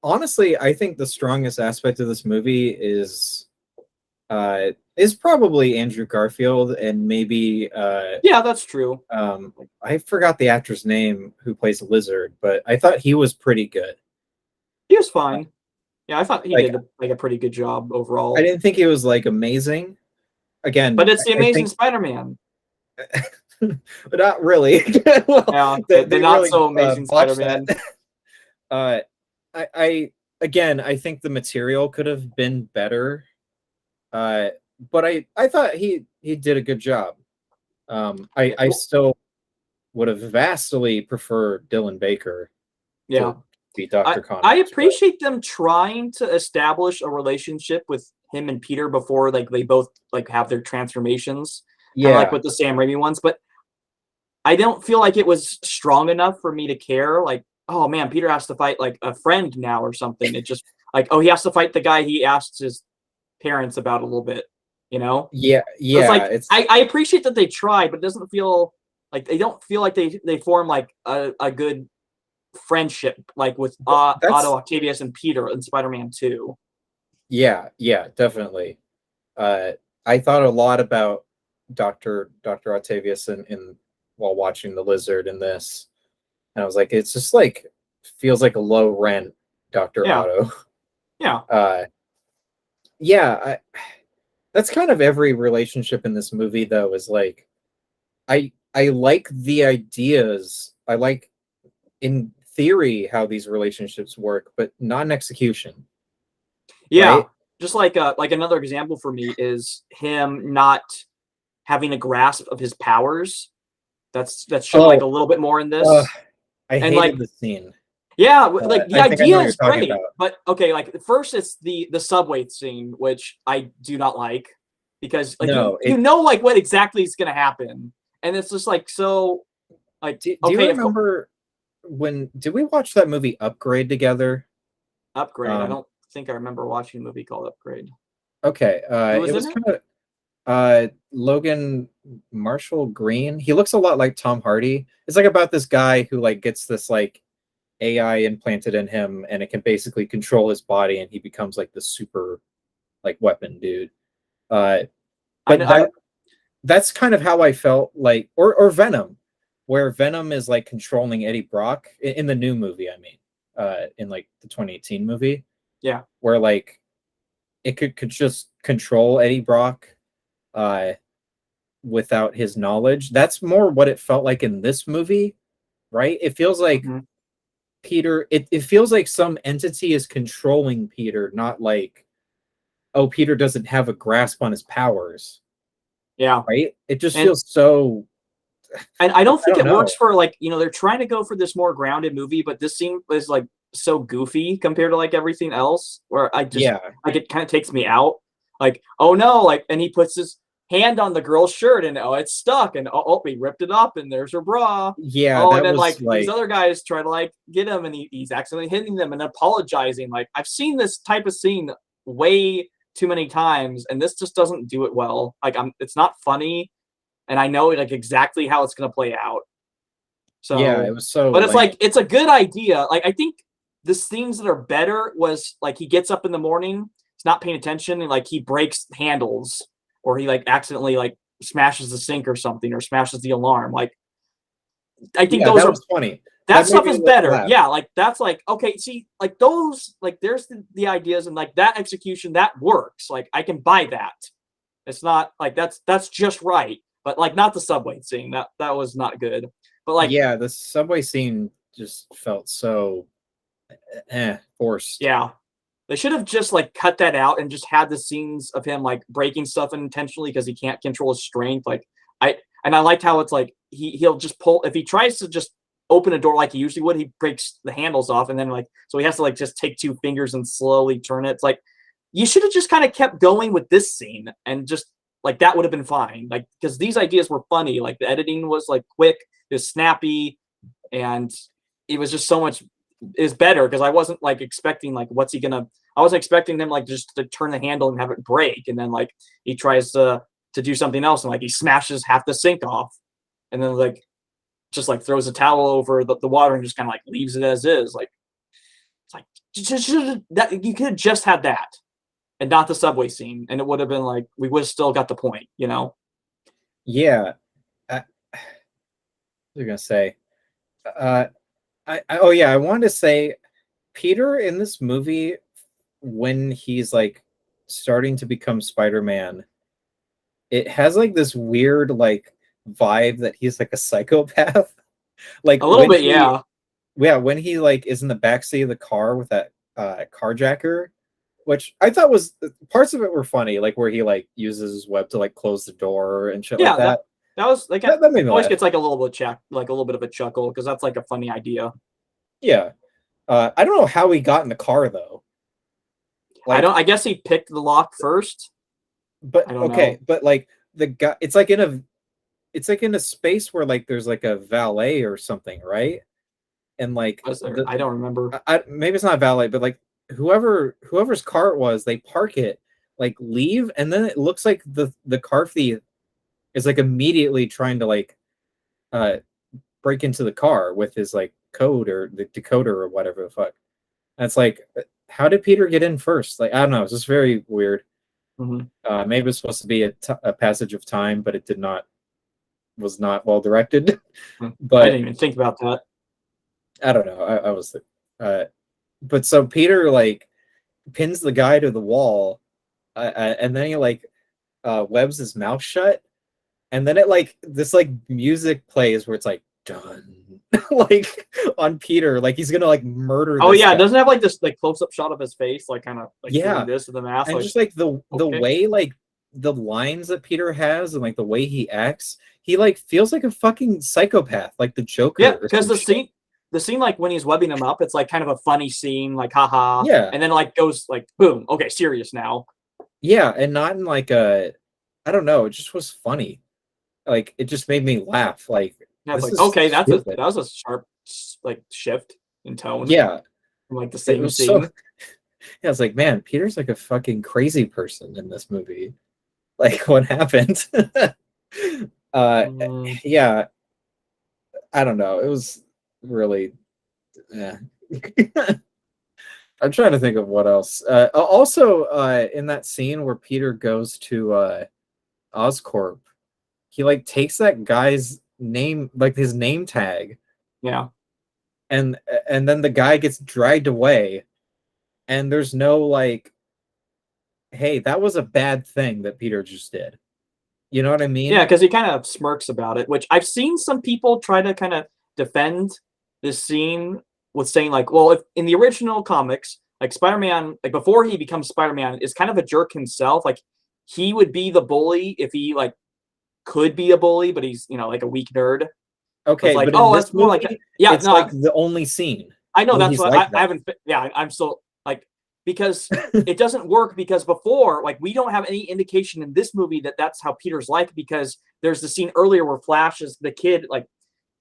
honestly, I think the strongest aspect of this movie is probably Andrew Garfield and maybe Yeah, that's true. I forgot the actor's name who plays Lizard, but I thought he was pretty good. He was fine. Yeah, I thought he Like did like a pretty good job I overall. didn't think he was like amazing. But Again, it's the I Amazing think Spider-Man. but not really. Well, Yeah, the they not really so Amazing botched that. Spider-Man. Uh, I again, I think the material could have been better. Uh, but I thought he did a good job. I still would have vastly preferred Dylan Baker Yeah. to be I Dr. I Connors, but appreciate them trying to establish a relationship with him and Peter before like they both like have their transformations, kind of like yeah, with the Sam Raimi ones. But I don't feel like it was strong enough for me to care. Like, oh man, Peter has to fight like a friend now or something. It just like, oh, he has to fight the guy he asked his parents about a little bit, you know? yeah, So it's yeah. like It's I appreciate that they tried, but it doesn't feel like they don't feel like they form like a good friendship like with Otto that's Octavius and Peter in Spider-Man 2. yeah, yeah, definitely. Uh, I thought a lot about Doctor Octavius in while watching the Lizard in this, and I was like, it's just like feels like a low rent Doctor Yeah. Otto. Yeah. Uh, yeah, that's kind of every relationship in this movie though. Is like I I like the ideas. I like in theory how these relationships work, but not in execution. Yeah, Right? just like another example for me is him not having a grasp of his powers. That's shown like a Oh, little bit more in uh, this, I and hated like the scene. yeah, like the I think I know idea what you're is talking great, about. but okay, like first it's the subway scene, which I do not like because like you No, you know like what exactly is gonna happen, and it's just like so like do you okay, of course, remember when did we watch that movie Upgrade together? Upgrade. I Um, don't think I remember watching a movie called Upgrade. okay, Who it was in was it? kind of Logan Marshall Green. He looks a lot like Tom Hardy. It's like about this guy who like gets this like AI implanted in him, and it can basically control his body, and he becomes like the super like weapon dude. Uh, I but know. I that's kind of how I felt like, or Venom, where Venom is like controlling Eddie Brock in the new movie. I mean, in like the 2018 movie, yeah. where like it could just control Eddie Brock, uh, without his knowledge. That's more what it felt like in this movie, right? It feels like Mhm. Peter. It feels like some entity is controlling Peter, not like, oh, Peter doesn't have a grasp on his powers, Yeah. right? It just And feels so. and I don't I think don't it works know. for like they're trying to go for this more grounded movie, but this scene is like so goofy compared to like everything else, where I just Yeah, like it kind of takes me out. Like oh no, like and he puts his hand on the girl's shirt and oh it's stuck and oh he ripped it up and there's her bra. yeah, Oh, and that then was like these like, other guys try to like get him and he's accidentally hitting them and apologizing. Like I've seen this type of scene way too many times, and this just doesn't do it well. Like it's not funny and I know like exactly how it's gonna play out. yeah, it So, was so but it's lame. like it's a good idea. Like I think the scenes that are better was like he gets up in the morning, he's not paying attention, and like he breaks handles or he like accidentally like smashes the sink or something or smashes the alarm. Like I think Yeah, those that are was funny. that That made stuff me is better. laugh. Yeah, like that's like okay, see, like those like there's the ideas and like that execution that works. Like I can buy that. It's not like that's just right, but like not the subway scene. That was not good. But like Yeah, the subway scene just felt so forced. yeah, they should have just like cut that out and just had the scenes of him like breaking stuff intentionally because he can't control his strength. Like I liked how it's like he'll just pull if he tries to just open a door like he usually would, he breaks the handles off and then like so he has to like just take two fingers and slowly turn it. It's like you should have just kind of kept going with this scene and just like that would have been fine. Like because these ideas were funny. Like the editing was like quick, it was snappy, and it was just so much is better because I wasn't like expecting like what's he gonna I wasn't expecting him like just to turn the handle and have it break and then like he tries to do something else and like he smashes half the sink off and then like just like throws a towel over the water and just kind of like leaves it as is like it's like just that you could have just had that and not the subway scene and it would have been like we would have still got the point, you know. Yeah, what was I gonna say? Uh, oh yeah, I wanted to say Peter in this movie when he's like starting to become Spider-Man, it has like this weird like vibe that he's like a psychopath. Like A little when bit, he, yeah. yeah, when he like is in the backseat of the car with that carjacker, which I thought was parts of it were funny, like where he like uses his web to like close the door and shit like Yeah, that. that was like That made me always laugh. gets like a little bit like a little bit of a chuckle because that's like a funny idea. Yeah. I don't know how he got in the car though. Like, I guess he picked the lock first. but I don't okay, know. but like the guy, it's like in a space where like there's like a valet or something, right? And like Was there? I don't remember. maybe it's not valet, but like whoever's car it was, they park it, like leave, and then it looks like the car thief is like immediately trying to like uh break into the car with his like code or the decoder or whatever the fuck. And it's like, how did Peter get in first? Like, I don't know. It's just very weird. Mhm. Maybe it's supposed to be a passage of time, but it did not was not well directed. I But didn't even think about that. I don't know. I was, uh, but so Peter like pins the guy to the wall, and then he like webs his mouth shut, and then it like this like music plays where it's like done like on Peter, like he's gonna like murder Oh this yeah, it guy. doesn't have like this like close up shot of his face, like kind of like doing Yeah, this with the mask. and Like just like the okay, way like the lines that Peter has and like the way he acts, he like feels like a fucking psychopath, like the yeah, Joker or because some shit. the scene like when he's webbing him up, it's like kind of a funny scene, like haha, Yeah, and then like goes like boom, okay, serious now. yeah, and not in like a, I don't know, it just was funny. Like it just made me laugh. Like Yeah, it's this like is okay, stupid. that was a sharp like shift in tone Yeah, from like the it same was so. scene. Yeah, I was like, man, Peter's like a fucking crazy person in this movie. Like, what happened? uh, Mm, yeah, I don't know. It was really. Yeah. I'm trying to think of what else. Also, in that scene where Peter goes to Oscorp, he like takes that guy's name, like his name tag, yeah. and then the guy gets dragged away, and there's no like, hey, that was a bad thing that Peter just did. You know what I Yeah, mean? because he kind of smirks about it, which I've seen some people try to kind of defend this scene with saying like, well, if in the original comics, like Spider-Man, like before he becomes Spider-Man, is kind of a jerk himself. Like he would be the bully if he like could be a bully, but he's like a weak nerd. So it's Okay, like, but in oh, this that's more like that. movie, Yeah, it's like no, the only scene I know where that's he's what like I that. haven't. Yeah, I'm still like because it doesn't work because before like we don't have any indication in this movie that that's how Peter's like because there's the scene earlier where Flash is the kid like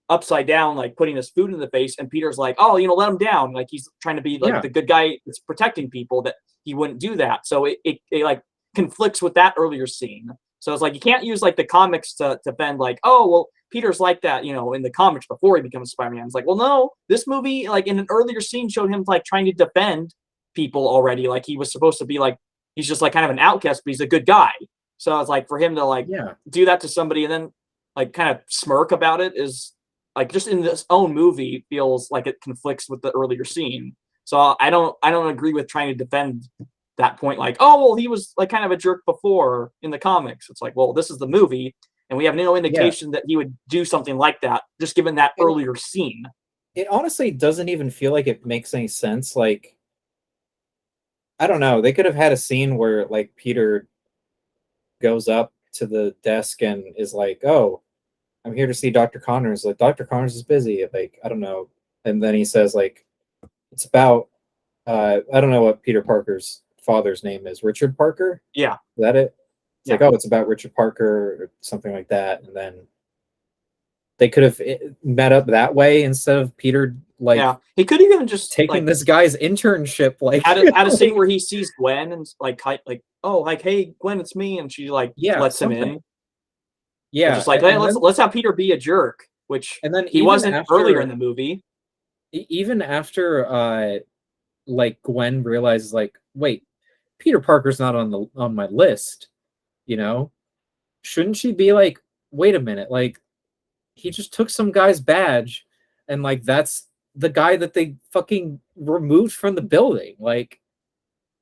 upside down like putting his food in the face and Peter's like oh let him down like he's trying to be like Yeah, the good guy that's protecting people that he wouldn't do that so it like conflicts with that earlier scene so it's like you can't use like the comics to bend like oh well Peter's like that, in the comics before he becomes Spider-Man. It's like, well, no, this movie, like in an earlier scene, showed him like trying to defend people already. Like he was supposed to be like he's just like kind of an outcast, but he's a good guy. So it's like for him to like yeah. do that to somebody and then like kind of smirk about it is like just in this own movie feels like it conflicts with the earlier scene. So I don't agree with trying to defend that point like oh well he was like kind of a jerk before in the comics. It's like well this is the movie and we have no Yeah. indication that he would do something like that just given that And earlier scene. it honestly doesn't even feel like it makes any sense. Like, I don't know. They could have had a scene where like Peter goes up to the desk and is like, "Oh, I'm here to see Dr. Connors." Like, Dr. Connors is busy. Like, I don't know. And then he says like, "It's about I don't know what Peter Parker's father's name is. Richard Parker? Yeah, Is that it?" It's yeah. like, "Oh, it's about Richard Parker," or something like that. And then they could have met up that way instead of Peter like Yeah, he could have even just taking like this guy's internship. Like, had a scene like where he sees Gwen and like oh like hey Gwen it's me and she like yeah, lets him something. in. But Yeah, just like hey and then let's have Peter be a jerk, which he even wasn't earlier in after the movie. even after like Gwen realizes like, wait, Peter Parker's not on my list, you know? Shouldn't she be like, wait a minute, like he just took some guy's badge and like that's the guy that they fucking removed from the building. Like,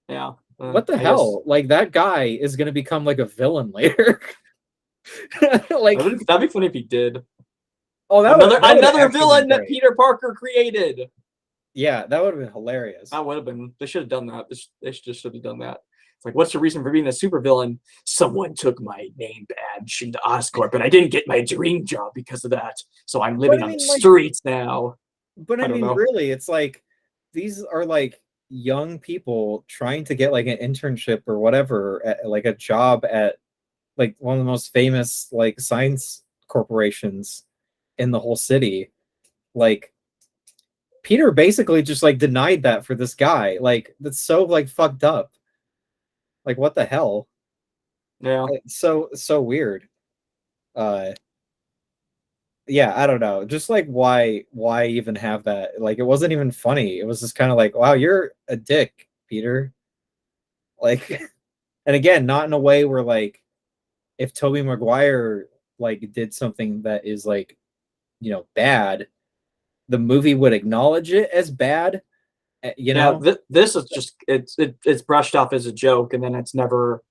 Yeah, what the I guess hell? Like that guy is gonna become like a villain later. Like, that'd be funny if he did oh, that would another actually been villain that great. Peter Parker created. Yeah, that would have been hilarious. That would have been. They should have done that. They just should have done that. It's like, what's the reason for being a supervillain? Someone took my name badge into Oscorp, and I didn't get my dream job because of that. So I'm But living I on the mean, like, streets now. but I I don't mean, know. really, it's like these are like young people trying to get like an internship or whatever, at, like a job at like one of the most famous like science corporations in the whole city. Like Peter basically just like denied that for this guy. Like that's so like fucked up. Like what the hell? Yeah. It's so weird. Uh yeah, I don't know. Just like why even have that? Like it wasn't even funny. It was just kind of like, wow, you're a dick, Peter. Like and again, not in a way where like if Toby Maguire like did something that is like, bad, the movie would acknowledge it as bad, you Yeah. know? This is just it's brushed off as a joke, and then it's never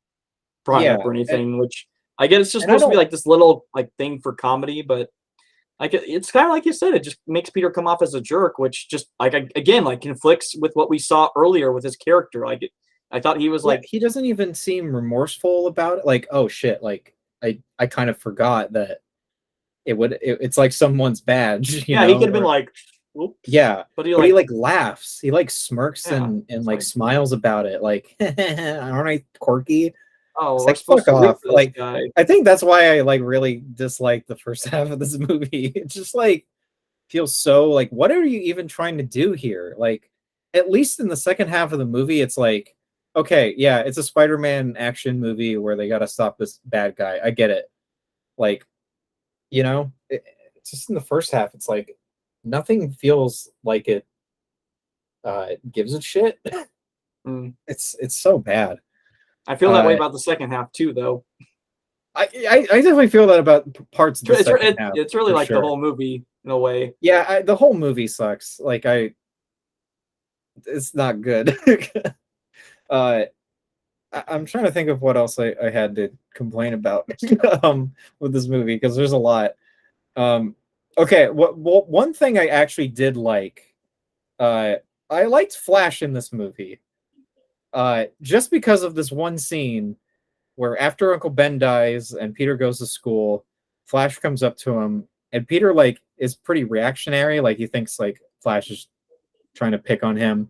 brought Yeah. up or anything. Which I get it's just And I supposed to be don't like this little like thing for comedy, but like it's kind of like you said, it just makes Peter come off as a jerk, which just like again like conflicts with what we saw earlier with his character. Like I thought he was yeah, like he doesn't even seem remorseful about it. Like, oh shit, like I kind of forgot that it's like someone's badge, yeah, he could have been or like, "Whoops," yeah, but he but he like like laughs. He like smirks yeah, and it's like like smiles about it. Like, aren't I quirky? oh, It's we're like supposed fuck to root off. for this Like, guy. I think that's why I like really dislike the first half of this movie. It's just like feels so like, what are you even trying to do here? Like, at least in the second half of the movie, it's like, okay, yeah, it's a Spider-Man action movie where they got to stop this bad guy. I get it. Like, it's just in the first half. It's like nothing feels like it gives a shit. Mm. It's so bad. I feel that way Uh, about the second half too, though. I definitely feel that about parts of the second half It's really for like the sure. whole movie in a way. Yeah, the whole movie sucks. Like it's not good. uh, I'm trying to think of what else I had to complain about with this movie because there's a lot. Okay, one thing I actually did like, I liked Flash in this movie, just because of this one scene where after Uncle Ben dies and Peter goes to school, Flash comes up to him and Peter like is pretty reactionary, like he thinks like Flash is trying to pick on him.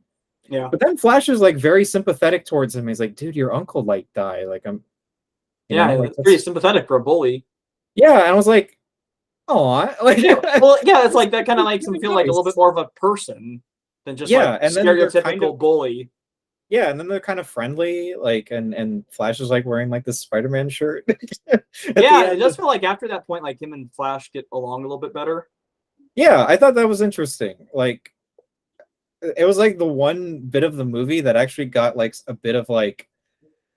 Yeah. But then Flash is like very sympathetic towards him. He's like, "Dude, your uncle like died. Like Yeah, like it's pretty sympathetic for a bully. yeah." And I was like, "Oh, like Yeah, well, yeah, it's like that kind of makes him really feel like a little bit nice." more of a person than just like Yeah, and then they're kind stereotypical of bully. yeah, and then they're kind of friendly. Like, and Flash is like wearing like this Spider-Man shirt at the Yeah, it end. does feel like after that point, like him and Flash get along a little bit better. Yeah, I thought that was interesting. Like, it was like the one bit of the movie that actually got like a bit of like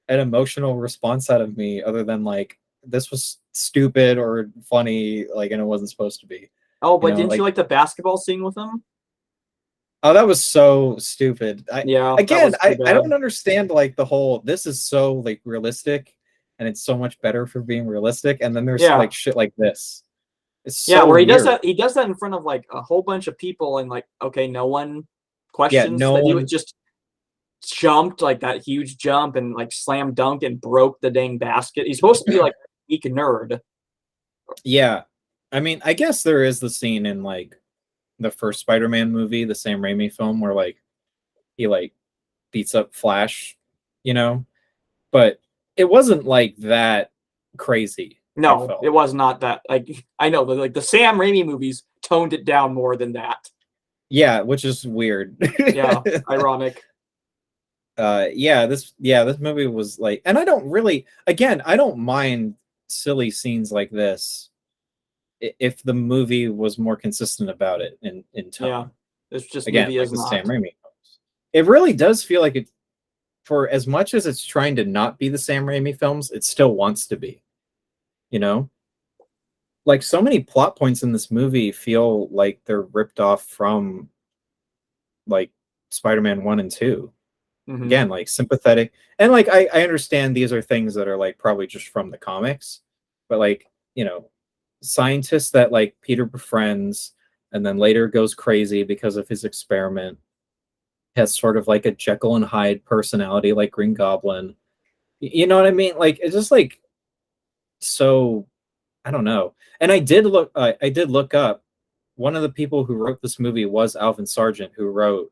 an emotional response out of me, other than like this was stupid or funny, like, and it wasn't supposed to be. Oh, You but know, didn't you like, like the basketball scene with him? oh, that was so stupid. Yeah, that Again, was pretty I bad. don't understand like the whole this is so like realistic and it's so much better for being realistic, and then there's Yeah, like shit like this. It's yeah, so where weird. he does that in front of like a whole bunch of people, and like, okay, no one Yeah, questions no that he one. just jumped like that huge jump and like slam dunked and broke the dang basket. He's supposed to be like a geek nerd. Yeah, I mean, I guess there is the scene in like the first Spider-Man movie, the Sam Raimi film, where like he like beats up Flash, you know, but it wasn't like that crazy. I No, it felt. was not that. Like I know, but like the Sam Raimi movies toned it down more than that. Yeah, which is weird. Yeah, ironic. This movie was like, and I don't really, again, I don't mind silly scenes like this if the movie was more consistent about it in Yeah, tone. this just Again, movie like is the Sam not. Raimi films. It really does feel like it, for as much as it's trying to not be the Sam Raimi films, it still wants to be, you know? Like so many plot points in this movie feel like they're ripped off from like Spider-Man 1 and 2. Hmm. Again, like sympathetic, and like I understand these are things that are like probably just from the comics, but like, scientists that like Peter befriends and then later goes crazy because of his experiment, has sort of like a Jekyll and Hyde personality like Green Goblin. You know what I mean? Like it's just like so, I don't know. And I did look up, one of the people who wrote this movie was Alvin Sargent, who wrote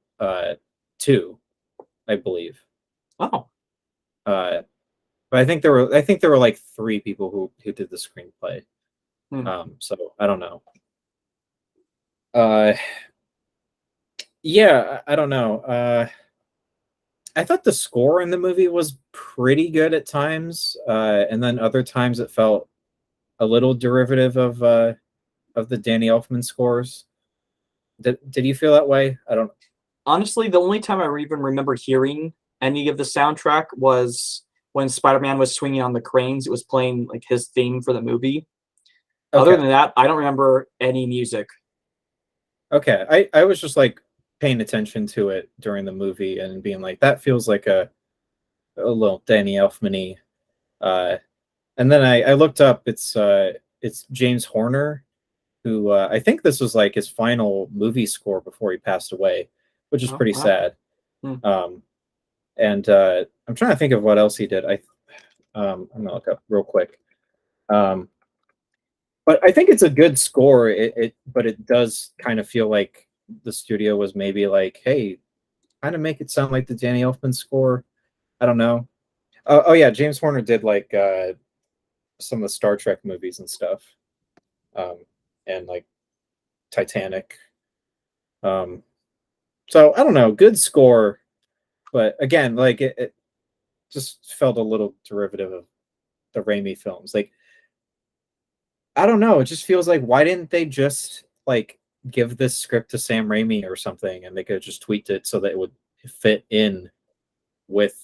2, I believe. Oh, Uh but I think there were like 3 people who did the screenplay. hmm. So I don't know. Uh yeah, I don't know. I thought the score in the movie was pretty good at times, and then other times it felt a little derivative of the Danny Elfman scores. Did you feel that way? I don't. Honestly, the only time I even remember hearing any of the soundtrack was when Spider-Man was swinging on the cranes. It was playing like his theme for the movie. Other Okay, than that, I don't remember any music. okay. I was just like paying attention to it during the movie and being like, that feels like a little Danny Elfman-y. And then I looked up. It's James Horner, who I think this was like his final movie score before he passed away, which is Oh, pretty wow. sad. Hmm. And I'm trying to think of what else he did. I'm gonna look up real quick. Um, but I think it's a good score. But it does kind of feel like the studio was maybe like, hey, kind of make it sound like the Danny Elfman score. I don't know. Oh yeah, James Horner did like some of the Star Trek movies and stuff, um, and like Titanic. Um, so I don't know, good score, but again, like it just felt a little derivative of the Raimi films. Like I don't know, it just feels like why didn't they just like give this script to Sam Raimi or something, and they could have just tweaked it so that it would fit in with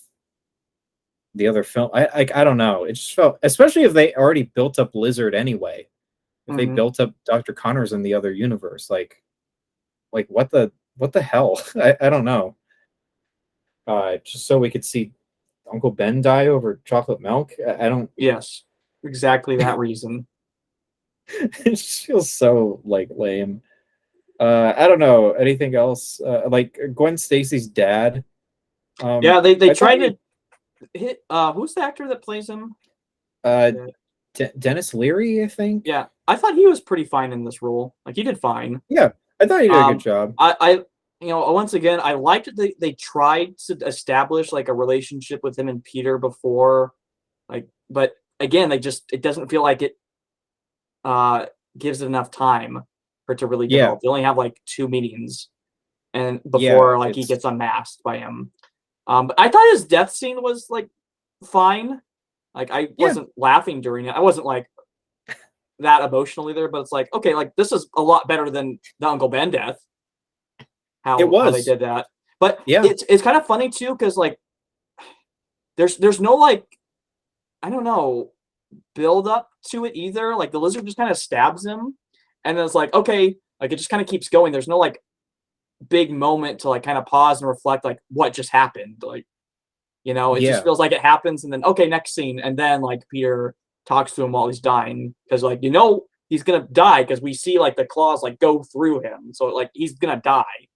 the other film. I don't know. It just felt, especially if they already built up Lizard anyway. If they Mhm. built up Dr. Connors in the other universe, like what the hell? I don't know. Just so we could see Uncle Ben die over chocolate milk. I don't. Yes, exactly that reason. It just feels so like lame. I don't know anything else. Like Gwen Stacy's dad. Yeah, they I thought tried he, to hit. Who's the actor that plays him? uh, Yeah. Dennis Leary, I think. Yeah, I thought he was pretty fine in this role. Like he did fine. Yeah, I thought he did a good Um, job. I you know, once again, I liked that they tried to establish like a relationship with him and Peter before, like, but again, they just it doesn't feel like it uh gives it enough time for it to really Yeah, develop. They only have like 2 meetings, and yeah, before like he it's gets unmasked by him. But I thought his death scene was like fine. Like I yeah, wasn't laughing during it. I wasn't like that emotional either. But it's like okay, like this is a lot better than the Uncle Ben death. it How they was. did that. But Yeah, it's kind of funny too because like there's no like I don't know build up to it either. Like the lizard just kind of stabs him, and then it's like okay, like it just kind of keeps going. There's no like big moment to like kind of pause and reflect like what just happened. Like you know, it just yeah, feels like it happens, and then okay, next scene, and then like Peter talks to him while he's dying because like you know he's gonna die because we see like the claws like go through him, so like he's gonna die.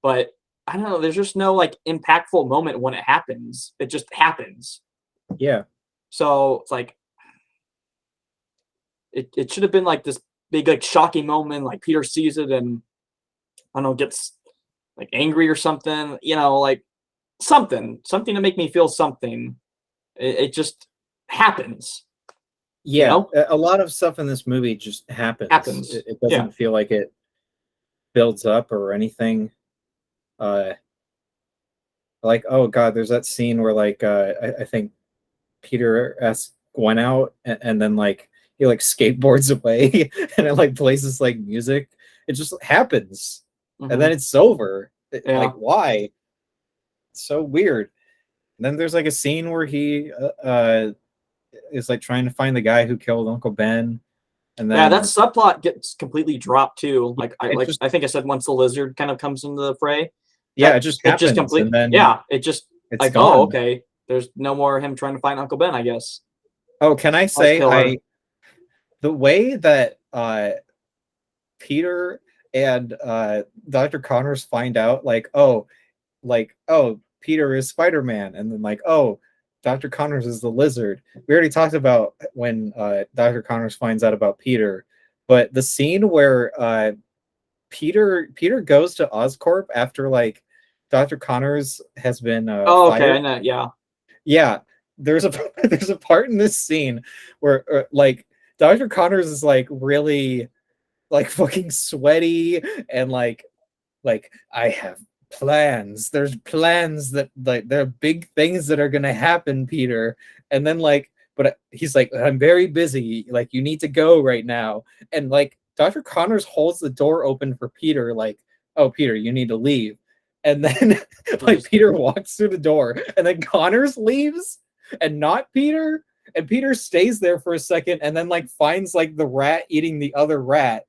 But I don't know. There's just no like impactful moment when it happens. It just happens. yeah, So it's like it should have been like this big like shocking moment. Like Peter sees it and I don't know gets like angry or something. You know, like something to make me feel something. It just happens. You yeah. know, A lot of stuff in this movie just happens. happens. It Yeah. doesn't feel like it builds up or anything. Uh, like oh god, there's that scene where like I think Peter asks Gwen out, and then like he like skateboards away, and it like plays this like music. It just happens, and then Hmm. it's over. Like Yeah. why? It's so weird. And then there's like a scene where he is like trying to find the guy who killed Uncle Ben, and Yeah, that then subplot gets completely dropped too. it just I think I said once the lizard kind of comes into the fray, yeah, that it just it just happens, complete and then yeah, it just it's like oh gone. okay, there's no more him trying to find Uncle Ben, I guess. Oh, can I Like say killer. I the way that Peter and Dr. Connors find out, like, oh, Peter is Spider-Man, and then like, oh, Dr. Connors is the lizard. We already talked about when Dr. Connors finds out about Peter, but the scene where Peter goes to Oscorp after like Dr. Connors has been Oh, okay, I fired. know. Yeah. Yeah, there's a there's a part in this scene where like Dr. Connors is like really like fucking sweaty and like I have plans. There's plans that like there are big things that are gonna happen, Peter. And then like, but he's like, I'm very busy. Like you need to go right now. And like Dr. Connors holds the door open for Peter, like, oh Peter, you need to leave. And then He like just Peter walks through the door, and then Connors leaves, and not Peter. And Peter stays there for a second, and then like finds like the rat eating the other rat.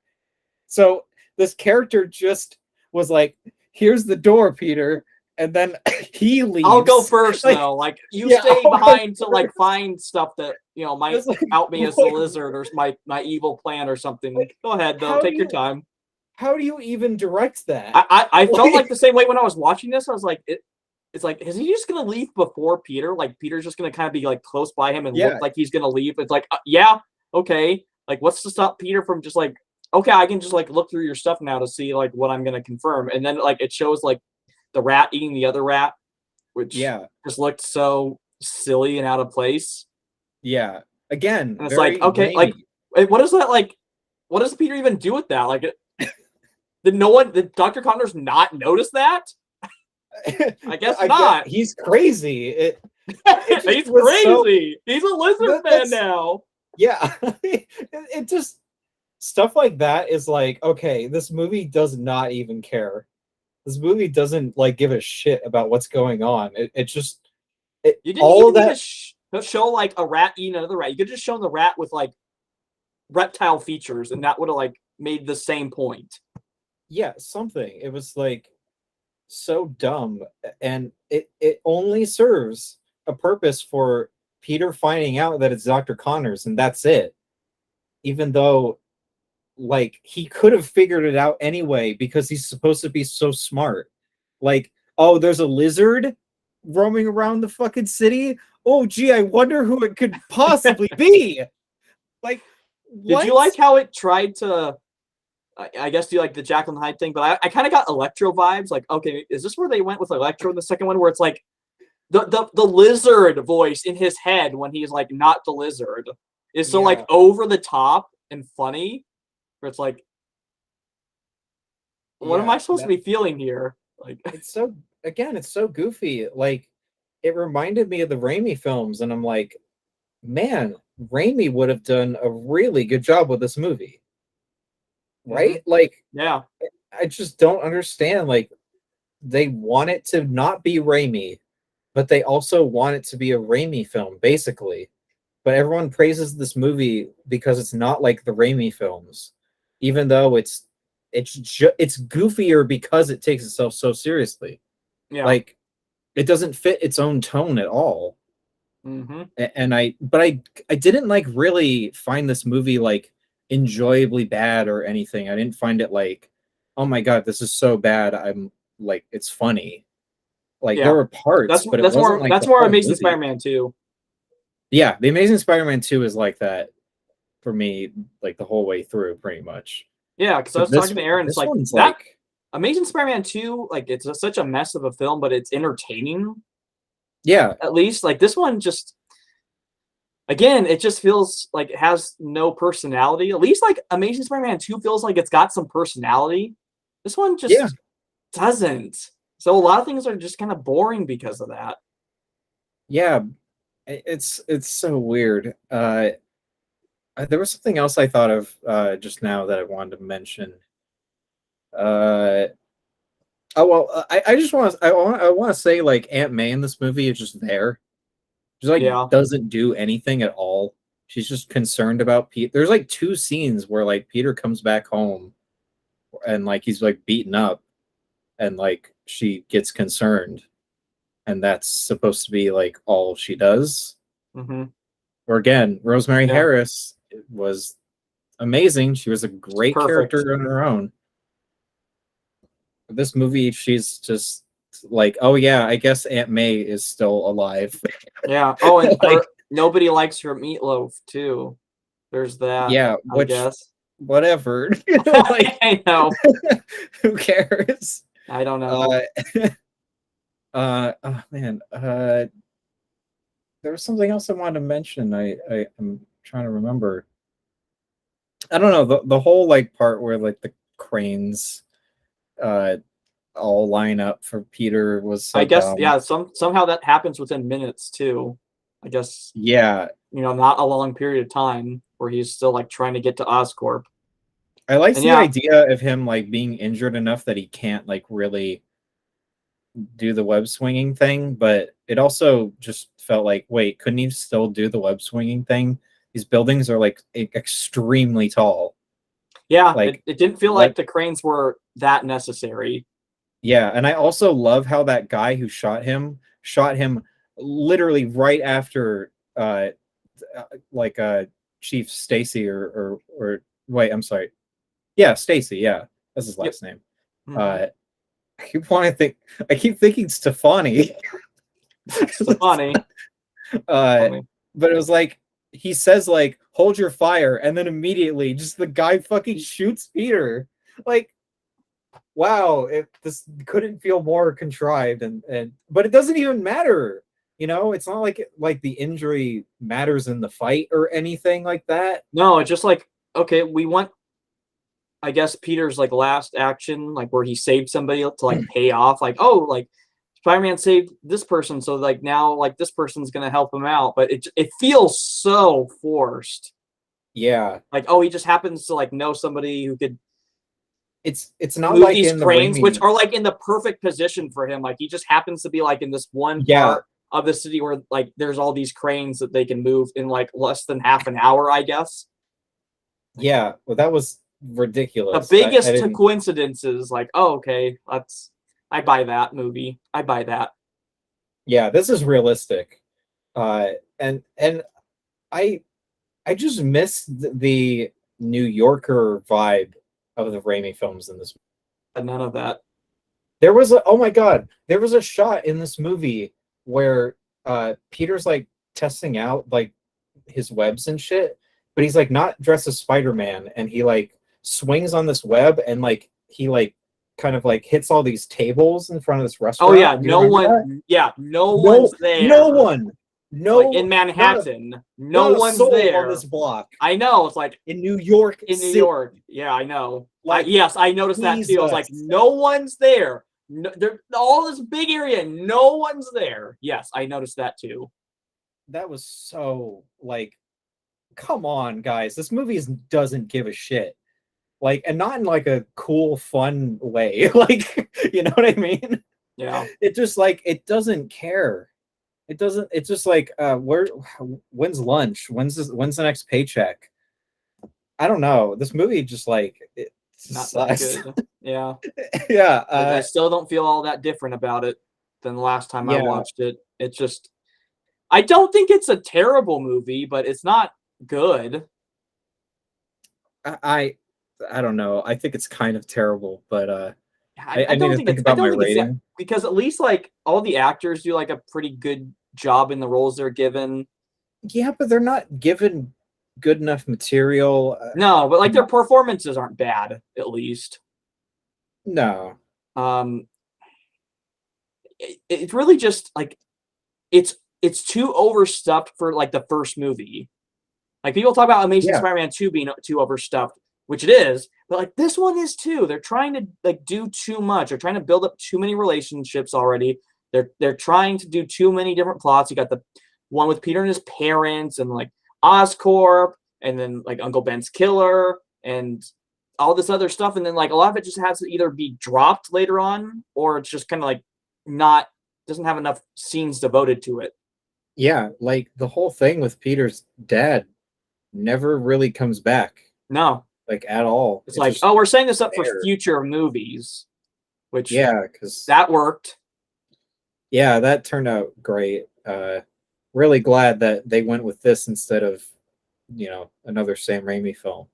So this character just was like, here's the door, Peter. and then he leaves. I'll go first Like, though. Like you yeah, stay I'll go behind to like first. find stuff that might It's like, out me as the what- lizard or my evil plan or something. Like, Go ahead though, how do take your you time. how do you even direct that? I felt Like- like the same way when I was watching this. I was like, it's like, is he just gonna leave before Peter? Like Peter's just gonna kind of be like close by him and Yeah. look like he's gonna leave. It's like, yeah, okay. Like, what's to stop Peter from just like, okay, I can just like look through your stuff now to see like what I'm gonna confirm. And then like it shows like the rat eating the other rat, which Yeah, just looked so silly and out of place. yeah. Again, And it's like, very okay, like, Raimi. what is that like? What does Peter even do with that? Like, did Dr. Connors not notice that? I guess not. He's crazy. just He's was so- crazy. He's a lizard man That's- now. Yeah, it just stuff like that is like, okay, this movie does not even care. This movie doesn't like give a shit about what's going on. It just You didn't all even that. need to show like a rat eating another rat. You could just show the rat with like reptile features, and that would have like made the same point. Yeah, something. It was like so dumb, and it only serves a purpose for Peter finding out that it's Dr. Connors, and that's it. Even though, like, he could have figured it out anyway because he's supposed to be so smart. Like, oh, there's a lizard roaming around the fucking city. Oh, gee, I wonder who it could possibly be. Like, Did you like how it tried to? I guess do you like the Jacqueline Hyde thing, but I kind of got Electro vibes. Like, okay, is this where they went with Electro in the second one, where it's like the lizard voice in his head when he's like not the lizard is so like Yeah. over the top and funny, where it's like, what am Yeah, I supposed to be feeling here? Like, it's so again, it's so goofy. Like, it reminded me of the Raimi films, and I'm like, man, Raimi would have done a really good job with this movie. Right? Like, yeah, I just don't understand. Like, they want it to not be Raimi, but they also want it to be a Raimi film, basically. But everyone praises this movie because it's not like the Raimi films, even though it's goofier because it takes itself so seriously. yeah. Like, it doesn't fit its own tone at all. Mm-hmm. And I didn't like really find this movie like enjoyably bad or anything. I didn't find it like, oh my god, this is so bad. I'm like, it's funny. Like, Yeah. there were parts, but it wasn't more like that's the more whole Amazing movie. Spider-Man 2. Yeah, the Amazing Spider-Man 2 is like that for me, like the whole way through, pretty much. Yeah, because I But was talking to Aaron. this It's like one's that like, Amazing Spider-Man 2. Like it's such a mess of a film, but it's entertaining. yeah, At least like this one just. Again, it just feels like it has no personality. At least like Amazing Spider-Man 2 feels like it's got some personality. This one just Yeah. doesn't. So a lot of things are just kind of boring because of that. yeah, it's so weird. There was something else I thought of just now that I wanted to mention. Oh well, I just want to I want to say like Aunt May in this movie is just there. She like Yeah. doesn't do anything at all. She's just concerned about Pete. There's like two scenes where like Peter comes back home and like he's like beaten up and like she gets concerned and that's supposed to be like all she does. Mm-hmm. Or again, Rosemary Yeah. Harris was amazing. She was a great perfect. character on her own. This movie, she's just like, oh yeah, I guess Aunt May is still alive. Yeah. Oh, and Like- nobody likes her meatloaf too. There's that. Yeah, I which guess. whatever. Like, I know. who cares? I don't know. Oh man, there was something else I wanted to mention. I'm trying to remember. I don't know, the whole like part where like the cranes all line up for Peter was so I guess dumb. yeah. Somehow that happens within minutes too. I guess Yeah, not a long period of time where he's still like trying to get to Oscorp. I like And the yeah. idea of him like being injured enough that he can't like really do the web swinging thing, but it also just felt like, wait, couldn't he still do the web swinging thing? These buildings are like extremely tall. Yeah, Like, it didn't feel like the cranes were that necessary. Yeah, and I also love how that guy who shot him literally right after like Chief Stacy or wait, I'm sorry. Yeah, Stacy, yeah. That's his Yep. last name. Mhm. I keep thinking Stefani. That's so funny. uh Funny. but it was like he says like hold your fire and then immediately just the guy fucking shoots Peter. Like wow, if this couldn't feel more contrived and but it doesn't even matter. You know, it's not like the injury matters in the fight or anything like that. No, it's just like, okay, we want, I guess, Peter's like last action, like where he saved somebody to like pay off, like, oh, like Spider-Man saved this person, so like now like this person's gonna help him out, but it feels so forced. Yeah. Like, oh, he just happens to like know somebody who could It's not move like these in the cranes, which Raimi. are like in the perfect position for him. Like he just happens to be like in this one Yeah, part of the city where like there's all these cranes that they can move in like less than half an hour, I guess. yeah. Well, that was The ridiculous. I biggest didn't. coincidences, like, oh, okay, that's I buy that movie. I buy that. Yeah, this is realistic. And I I just miss the New Yorker vibe of the Raimi films in this. But none of that. There was a oh my god, there was a shot in this movie where Peter's like testing out like his webs and shit, but he's like not dressed as Spider-Man and he like swings on this web and like he like kind of like hits all these tables in front of this Oh restaurant. yeah, Do you remember that? no No, one's there. no one. Like No, in Manhattan, no not a one's soul on there. this block I know. It's like in New York in New City. York. Yeah, I know. Like, Yes, I noticed that too. I was like, Jesus. no one's there. No, all this big area, no one's there. Yes, I noticed that too. That was so like, come on, guys. This movie doesn't give a shit. Like, and not in like a cool, fun way. Like, you know what I mean? Yeah. It just like it doesn't care. It doesn't. It's just like, where? When's lunch? When's the next paycheck? I don't know. This movie just like it Not that sucks. good. Yeah. Yeah. I still don't feel all that different about it than the last time I Yeah. watched it. It's just I don't think it's a terrible movie, but it's not good. I I don't know. I think it's kind of terrible, but I I need don't to think think I about don't my think it's that rating. because at least like all the actors do like a pretty good job in the roles they're given. Yeah, but they're not given good enough material. No, but like their performances aren't bad, at least. No. Um it's really just like it's too overstuffed for like the first movie. Like people talk about Amazing Yeah. Spider-Man 2 being too overstuffed, which it is, but like this one is too. They're trying to like do too much. They're trying to build up too many relationships already. They're trying to do too many different plots. You got the one with Peter and his parents and like Oscorp and then like Uncle Ben's killer and all this other stuff. And then like a lot of it just has to either be dropped later on or it's just kind of like not doesn't have enough scenes devoted to it. Yeah, like the whole thing with Peter's dad never really comes back, No. like at all. It's It's like, just oh, we're setting this up for there. future movies, which Yeah, because that worked. yeah, that turned out great. Really glad that they went with this instead of, another Sam Raimi film.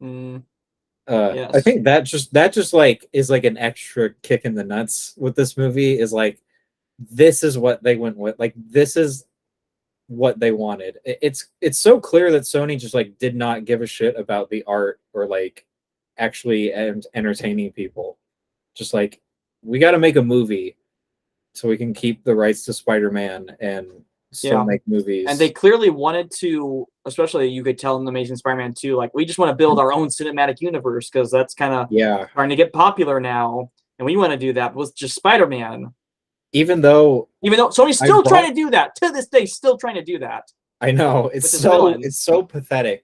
Mm, I yes. think that just like is like an extra kick in the nuts with this movie is like this is what they went with. Like this is what they wanted. It's so clear that Sony just like did not give a shit about the art or like actually entertaining people. Just like we got to make a movie so we can keep the rights to Spider-Man and still Yeah. make movies. And they clearly wanted to, especially you could tell in Amazing Spider-Man 2, like we just want to build our own cinematic universe because that's kind of yeah, starting to get popular now. And we want to do that with just Spider-Man. even though Even though Sony's I still bought trying to do that. To this day, still trying to do that. I know With it's his so villains. it's so pathetic,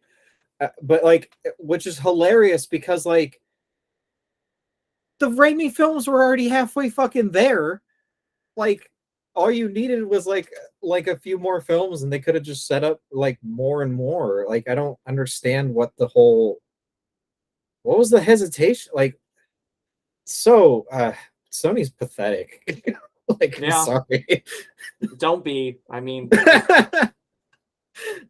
but like, which is hilarious because like the Raimi films were already halfway fucking there. Like, all you needed was like a few more films, and they could have just set up like more and more. Like, I don't understand what was the hesitation like. So Sony's pathetic. Like, I'm Yeah. sorry. Don't be. I mean,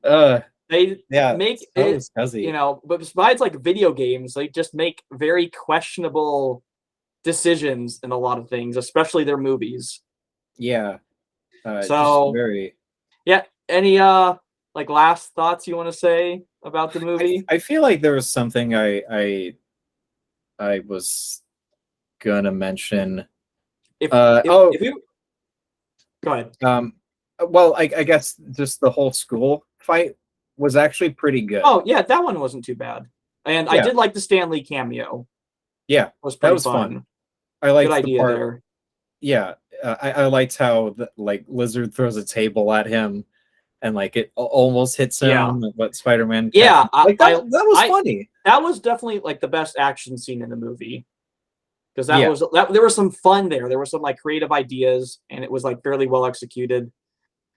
uh, they yeah, make so it, is Cuzzy. but besides like video games, they just make very questionable decisions in a lot of things, especially their movies. Yeah, just So, very. yeah, any like last thoughts you want to say about the movie? I feel like there was something I was gonna mention. If Oh, if you go ahead. well, I guess just the whole school fight was actually pretty good. Oh, yeah, that one wasn't too bad. And I Yeah, did like the Stan Lee cameo. yeah, It was that pretty was fun. fun. I Good liked the idea part. there. Yeah, I liked how like Lizard throws a table at him and like it almost hits Yeah. him, but Spider-Man Yeah, like that was funny. that was definitely like the best action scene in the movie. Because Yeah, there was some fun there. There were some like creative ideas, and it was like fairly well executed.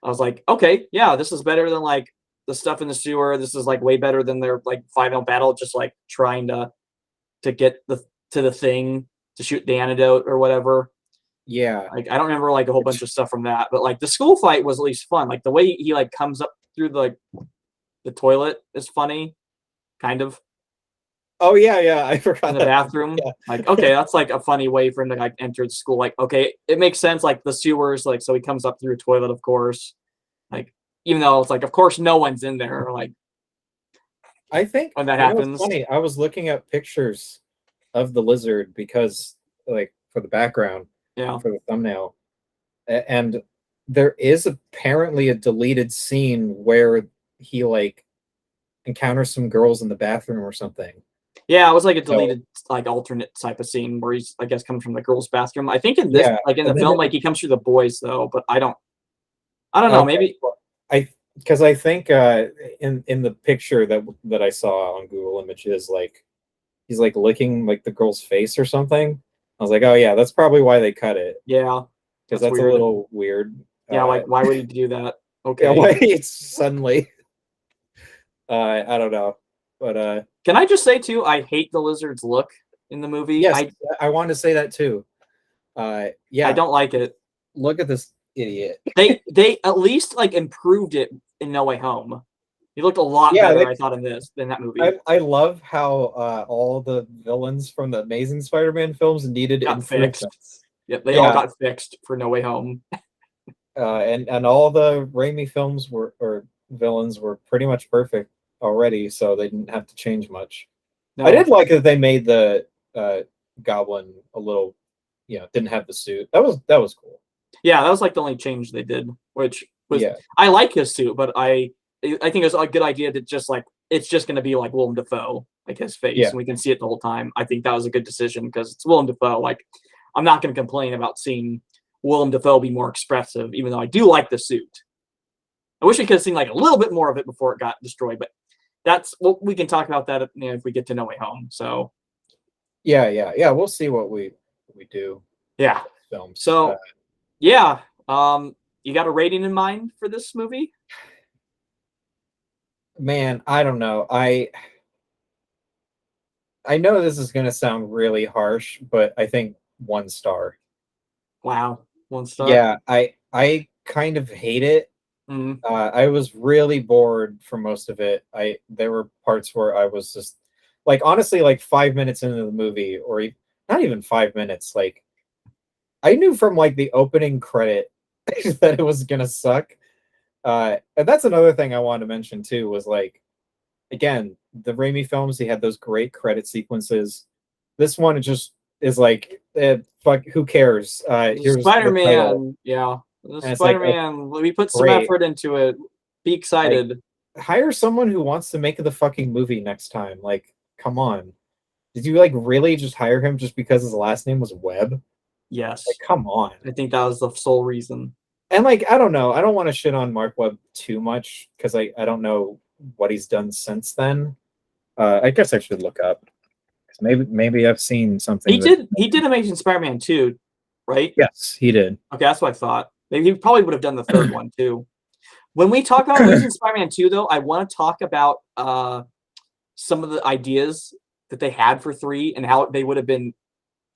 I was like, okay, yeah, this is better than like the stuff in the sewer. This is like way better than their like final battle, just like trying to get the thing to shoot the antidote or whatever. yeah, Like I don't remember like a whole bunch of stuff from that, but like the school fight was at least fun. Like the way he like comes up through the toilet is funny, kind of. oh yeah, I In forgot the that. bathroom. Yeah, Like, okay, that's like a funny way for him to like enter the school. Like, okay, it makes sense. Like the sewers, like so he comes up through a toilet, of course. Like, even though it's like, of course, no one's in there. Like I think when that you know what's happens. funny. I was looking at pictures of the lizard because like for the background Yeah. for the thumbnail, and there is apparently a deleted scene where he like encounters some girls in the bathroom or something. Yeah, it was like a So deleted, like alternate type of scene where he's, I guess, coming from the girls' bathroom. I think in this, yeah, like in the and then film, like he comes through the boys though, but I don't know. okay, Maybe well, I because I think in the picture that I saw on Google Images, like he's like licking like the girl's face or something. I was like, oh yeah, that's probably why they cut it yeah, because that's that's a weird. little weird. Yeah, like why would he do that? Yeah, Okay. why it's suddenly. I don't know, but Can I just say too? I hate the lizard's look in the movie. yes, I wanted to say that too. I Yeah, don't like it. look at this idiot. They at least like improved it in No Way Home. He looked a lot Yeah, better, I thought, in this than that movie. I love how all the villains from the Amazing Spider-Man films needed Got fixed. improvements. Yep, they all got fixed for No Way Home. And all the Raimi films were or villains were pretty much perfect already, so they didn't have to change much. No, I did like that they made the Goblin a little, didn't have the suit. That was cool. yeah, that was like the only change they did, which was Yeah, I like his suit, but I think it was a good idea to just like it's just going to be like Willem Dafoe, like his face, yeah, and we can see it the whole time. I think that was a good decision because it's Willem Dafoe. Like, I'm not going to complain about seeing Willem Dafoe be more expressive, even though I do like the suit. I wish we could have seen like a little bit more of it before it got destroyed, but that's well, we can talk about that if we get to No Way Home. So yeah. We'll see what we do. yeah. Films. So yeah, you got a rating in mind for this movie? Man, I don't know. I know this is gonna sound really harsh, but I think 1 star. Wow, 1 star. Yeah, I kind of hate it. Mhm. I was really bored for most of it. There were parts where I was just like honestly like 5 minutes into the movie, or not even 5 minutes. Like I knew from like the opening credit that it was gonna suck. And that's another thing I wanted to mention too was like again the Raimi films. He had those great credit sequences. This one just is like fuck. Who cares? Here's the title, Spider-Man, yeah. The and it's like Spider-Man, we put some great. effort into it. Be excited. Hire someone who wants to make the fucking movie next time. Like, come on. Did you like really just hire him just because his last name was Webb? Yes. Like, come on. I think that was the sole reason. And like, I don't know. I don't want to shit on Mark Webb too much because I don't know what he's done since then. I guess I should look up. Maybe I've seen something. He did Amazing Spider-Man 2, right? Yes, he did. Okay, that's what I thought. Maybe he probably would have done the third one too. When we talk about Amazing Spider-Man 2, though, I want to talk about some of the ideas that they had for 3 and how they would have been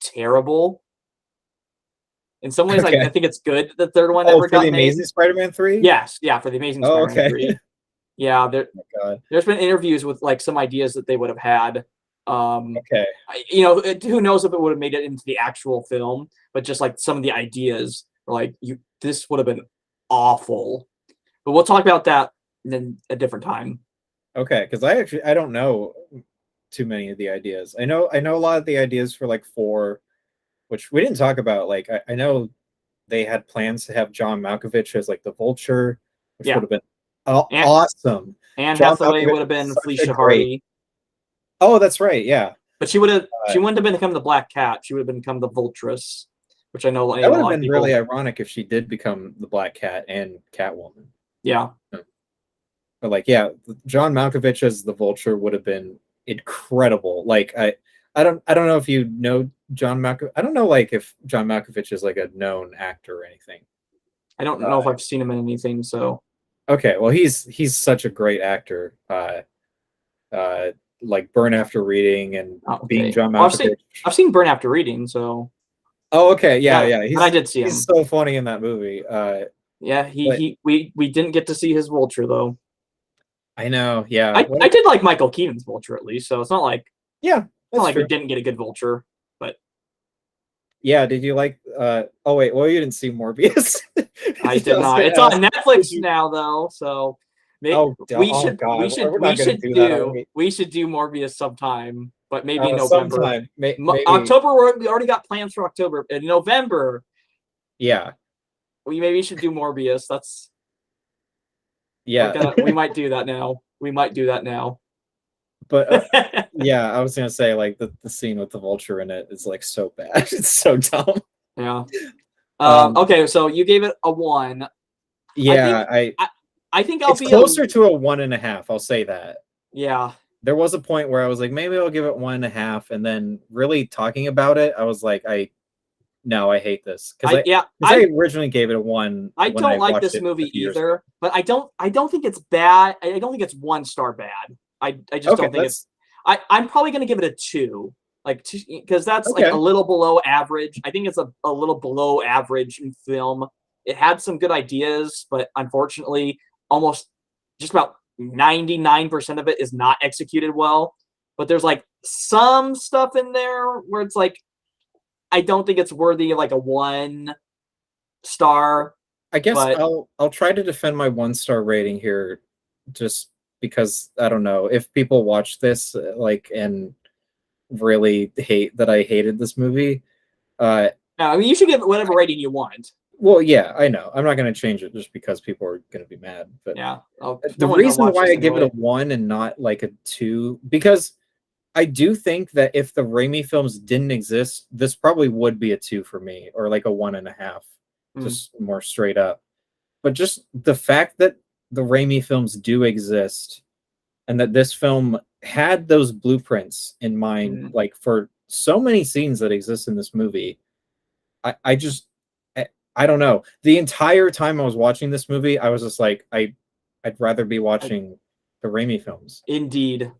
terrible. In some ways, Okay. I think it's good that the third one Oh, never for the got made. Amazing Spider-Man 3? Yes, yeah, for the Amazing Oh, Spider-Man okay. 3. Yeah, Oh my God. there's been interviews with like some ideas that they would have had. Okay. Who knows if it would have made it into the actual film, but just like some of the ideas, like this would have been awful. But we'll talk about that in a different time. Okay, because I don't know too many of the ideas. I know a lot of the ideas for like 4, which we didn't talk about. Like I know they had plans to have John Malkovich as like the Vulture, which Yeah. would have been Anne, awesome. Anne John Hathaway Malkovich would have is been such a Felicia great. Hardy, Oh, that's right. Yeah, but she wouldn't uh, have become the Black Cat. She would have become the Vultress, which I know that a would have lot of been really people. ironic if she did become the Black Cat and Catwoman. Yeah. But like, yeah, John Malkovich as the Vulture would have been incredible. Like I don't know if you know John Malkovich. I don't know like if John Malkovich is like a known actor or anything. I don't know if I've seen him in anything, so Okay, well he's such a great actor. Like Burn After Reading and being okay. John Well, Malkovich. I've seen Burn After Reading, so Oh, okay, yeah, yeah, yeah. but I did see He's him. so funny in that movie. Yeah, But we didn't get to see his Vulture though. I know, yeah. I did like Michael Keaton's Vulture at least, so it's not like That's we true. didn't get a good Vulture. But Yeah, did you like oh wait, well you didn't see Morbius. I did not. It's on Netflix now though, so Oh, God. We're not gonna do that, are we? we should do Morbius sometime, but maybe November. Sometime. Maybe. October, we already got plans for October. In November, Yeah. we maybe should do Morbius. Yeah. We might do that now. We might do that now. But yeah, I was gonna say like the scene with the Vulture in it is like so bad. It's so dumb. Yeah. Okay, so you gave it a 1. Yeah, I think I'll it's be closer to a 1.5. I'll say that. Yeah. There was a point where I was like, maybe I'll give it 1.5, and then really talking about it, I was like, I hate this because I originally gave it a 1. I don't like this movie either, but I don't think it's bad. I don't think it's 1 star bad. I just don't think it's. I'm probably gonna give it a 2, like because that's like a little below average. I think it's a little below average in film. It had some good ideas, but unfortunately, almost just about 99% of it is not executed well. But there's like some stuff in there where it's like I don't think it's worthy of like a 1 star. I guess I'll try to defend my 1-star rating here, just because I don't know if people watch this like and really hate that I hated this movie. I mean, you should give it whatever rating you want. Well, yeah, I know. I'm not going to change it just because people are going to be mad. But yeah, the reason why I give it a 1 and not like a 2, because I do think that if the Raimi films didn't exist, this probably would be a 2 for me, or like a 1.5, just more straight up. But just the fact that the Raimi films do exist, and that this film had those blueprints in mind, like for so many scenes that exist in this movie, I don't know. The entire time I was watching this movie, I was just like, I'd rather be watching the Raimi films. Indeed.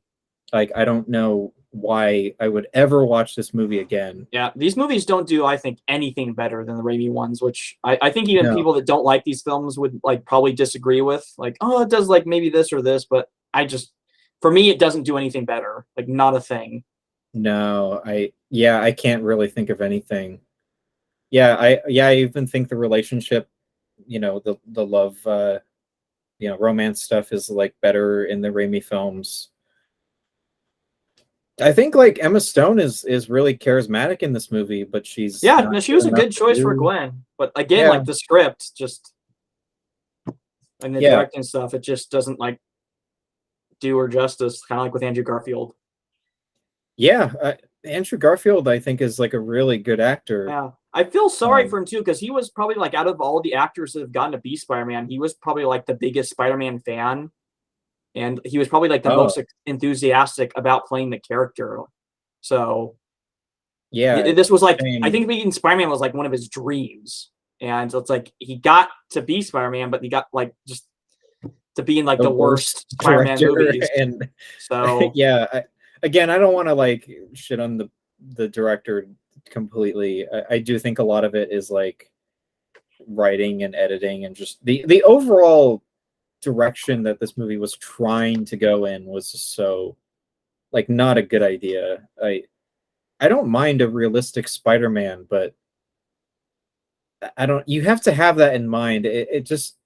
Like, I don't know why I would ever watch this movie again. Yeah, these movies don't do, I think, anything better than the Raimi ones, which I think even people that don't like these films would like probably disagree with. Like, oh, it does like maybe this or this, but for me, it doesn't do anything better. Like, not a thing. No, I can't really think of anything. Yeah, I even think the relationship, the love, romance stuff is like better in the Raimi films. I think like Emma Stone is really charismatic in this movie, but she was a good choice for Gwen. But again, like the script just and the directing stuff, it just doesn't like do her justice. Kind of like with Andrew Garfield. Yeah, Andrew Garfield, I think, is like a really good actor. Yeah, I feel sorry for him too, because he was probably like out of all the actors that have gotten to be Spider-Man, he was probably like the biggest Spider-Man fan, and he was probably like the most enthusiastic about playing the character. So, yeah, this was like I think being Spider-Man was like one of his dreams, and it's like he got to be Spider-Man, but he got like just to be in like the worst Spider-Man movies. And so yeah. Again, I don't want to like shit on the director completely. I do think a lot of it is like writing and editing and just the overall direction that this movie was trying to go in was just so like not a good idea. I don't mind a realistic Spider-Man, but I don't. You have to have that in mind. It just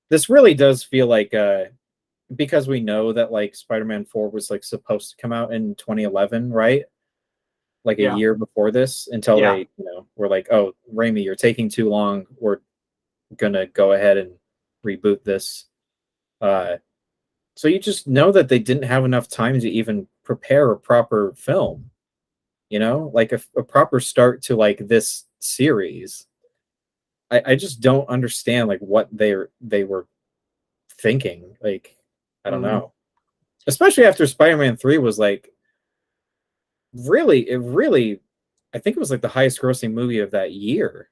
this really does feel like because we know that like Spider-Man 4 was like supposed to come out in 2011, right? Like a Yeah. year before this, until Yeah. they, were like, "Oh, Raimi, you're taking too long. We're gonna go ahead and reboot this." So you just know that they didn't have enough time to even prepare a proper film, like a proper start to like this series. I just don't understand like what they were thinking. Like, I don't Mhm. know. Especially after Spider-Man 3 was like really I think it was like the highest grossing movie of that year.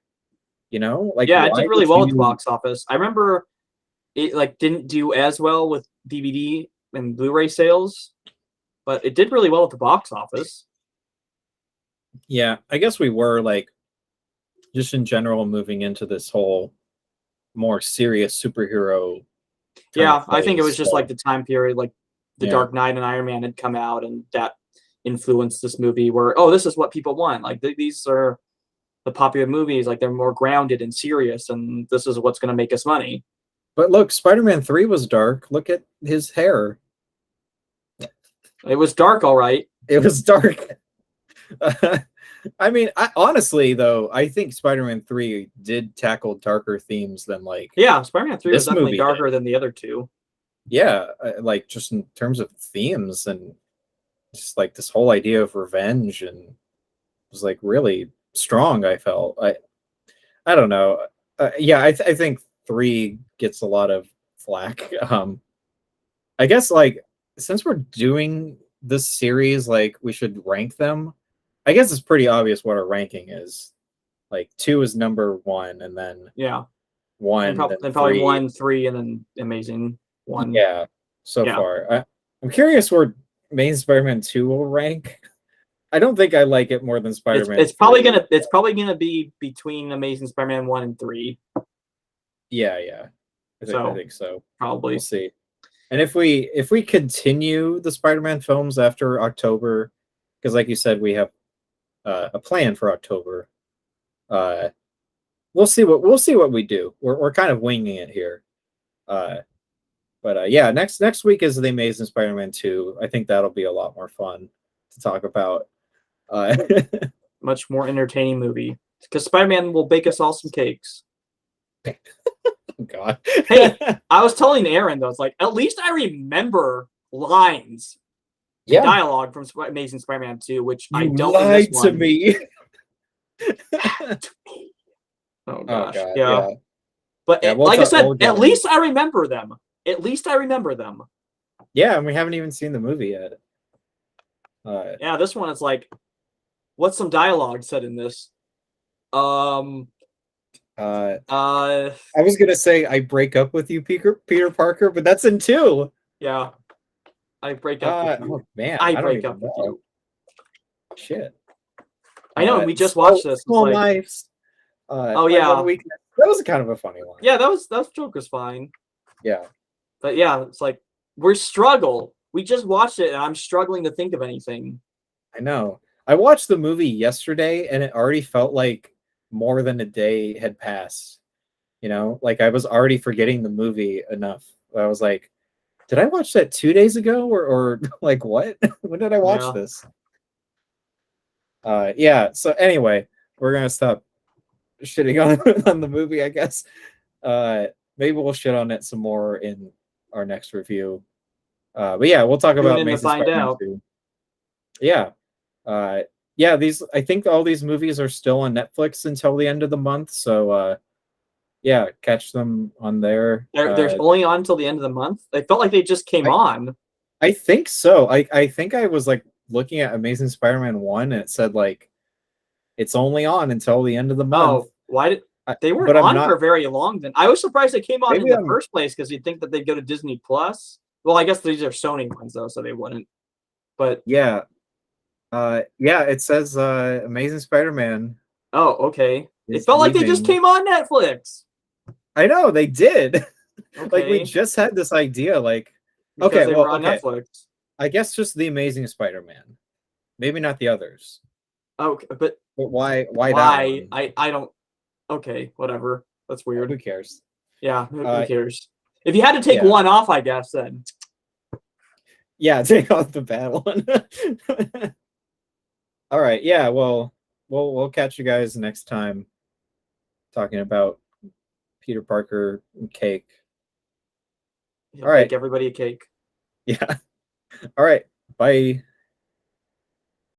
Like Yeah, it why did really would well at the you box office. I remember it like didn't do as well with DVD and Blu-ray sales, but it did really well at the box office. Yeah, I guess we were like just in general moving into this whole more serious superhero kind of Yeah, I think it was phase. just like So, the time period, like The yeah. Dark Knight and Iron Man had come out, and that influenced this movie. Where this is what people want. Like these are the popular movies. Like they're more grounded and serious, and this is what's going to make us money. But look, Spider-Man 3 was dark. Look at his hair. It was dark, all right. It was dark. I mean, honestly though, I think Spider-Man 3 did tackle darker themes than like Yeah, Spider-Man 3 was this definitely movie did. darker than the other two. Yeah, like just in terms of themes and just like this whole idea of revenge, and it was like really strong. I felt I don't know. Yeah, I think 3 gets a lot of flack. I guess like since we're doing this series, like we should rank them. I guess it's pretty obvious what our ranking is. Like 2 is number 1, and then Yeah, 1, and, then probably 3. 1, 3, and then Amazing 1. Yeah, so Yeah. far. I'm curious where Main Spider-Man 2 will rank. I don't think I like it more than Spider-Man. It's probably gonna be between Amazing Spider-Man 1 and 3. Yeah. I So think so. probably. We'll see. And if we continue the Spider-Man films after October, because like you said, we have a plan for October. We'll see what we do. We're kind of winging it here. But yeah, next week is the Amazing Spider-Man 2. I think that'll be a lot more fun to talk about. Much more entertaining movie because Spider-Man will bake us all some cakes. God. Hey, I was telling Aaron though, it's like at least I remember lines, dialogue from Amazing Spider-Man 2, which I don't in this one. To me. Oh gosh, God, yeah. But yeah, like I said, at least I remember them. At least I remember them. Yeah, and we haven't even seen the movie yet. Yeah, this one is like, what's some dialogue said in this? I was gonna say I break up with you, Peter Parker, but that's in 2. Yeah, I break up with you. Oh man, I break up with you. Shit. I know. We just watched this. Small like, Lives. Oh yeah, that was kind of a funny one. Yeah, that joke was fine. Yeah, but yeah, it's like we struggle. We just watched it, and I'm struggling to think of anything. I know. I watched the movie yesterday, and it already felt like more than a day had passed. Like I was already forgetting the movie enough. I was like, did I watch that 2 days ago, or like what? When did I watch this? Yeah. So anyway, we're gonna stop shitting on the movie, I guess. Maybe we'll shit on it some more in our next review. But yeah, we'll talk about Amazing Spider-Man 2. Yeah. Yeah, I think all these movies are still on Netflix until the end of the month, so yeah, catch them on there. They're only on until the end of the month. I felt like they just came on. I think so. I think I was like looking at Amazing Spider-Man 1, and it said like it's only on until the end of the month. Oh, why did they weren't on for very long then? I was surprised they came on in the first place because you'd think that they'd go to Disney Plus. Well, I guess these are Sony ones though, so they wouldn't. But yeah. Yeah, it says Amazing Spider-Man. Oh, okay. It felt like they just leaving. came on Netflix. I know they did. Okay. Like we just had this idea. Like, because okay, they well, were on okay. Netflix. I guess just the Amazing Spider-Man. Maybe not the others. Okay, but But why that why? one? I don't. Okay, whatever. That's weird. Who cares? Yeah, who Uh, cares? If you had to take yeah. one off, I guess then. Yeah, take off the bad one. All right. Yeah, well, we'll catch you guys next time talking about Peter Parker and cake. He'll All right. Bake everybody a cake. Yeah. All right. Bye.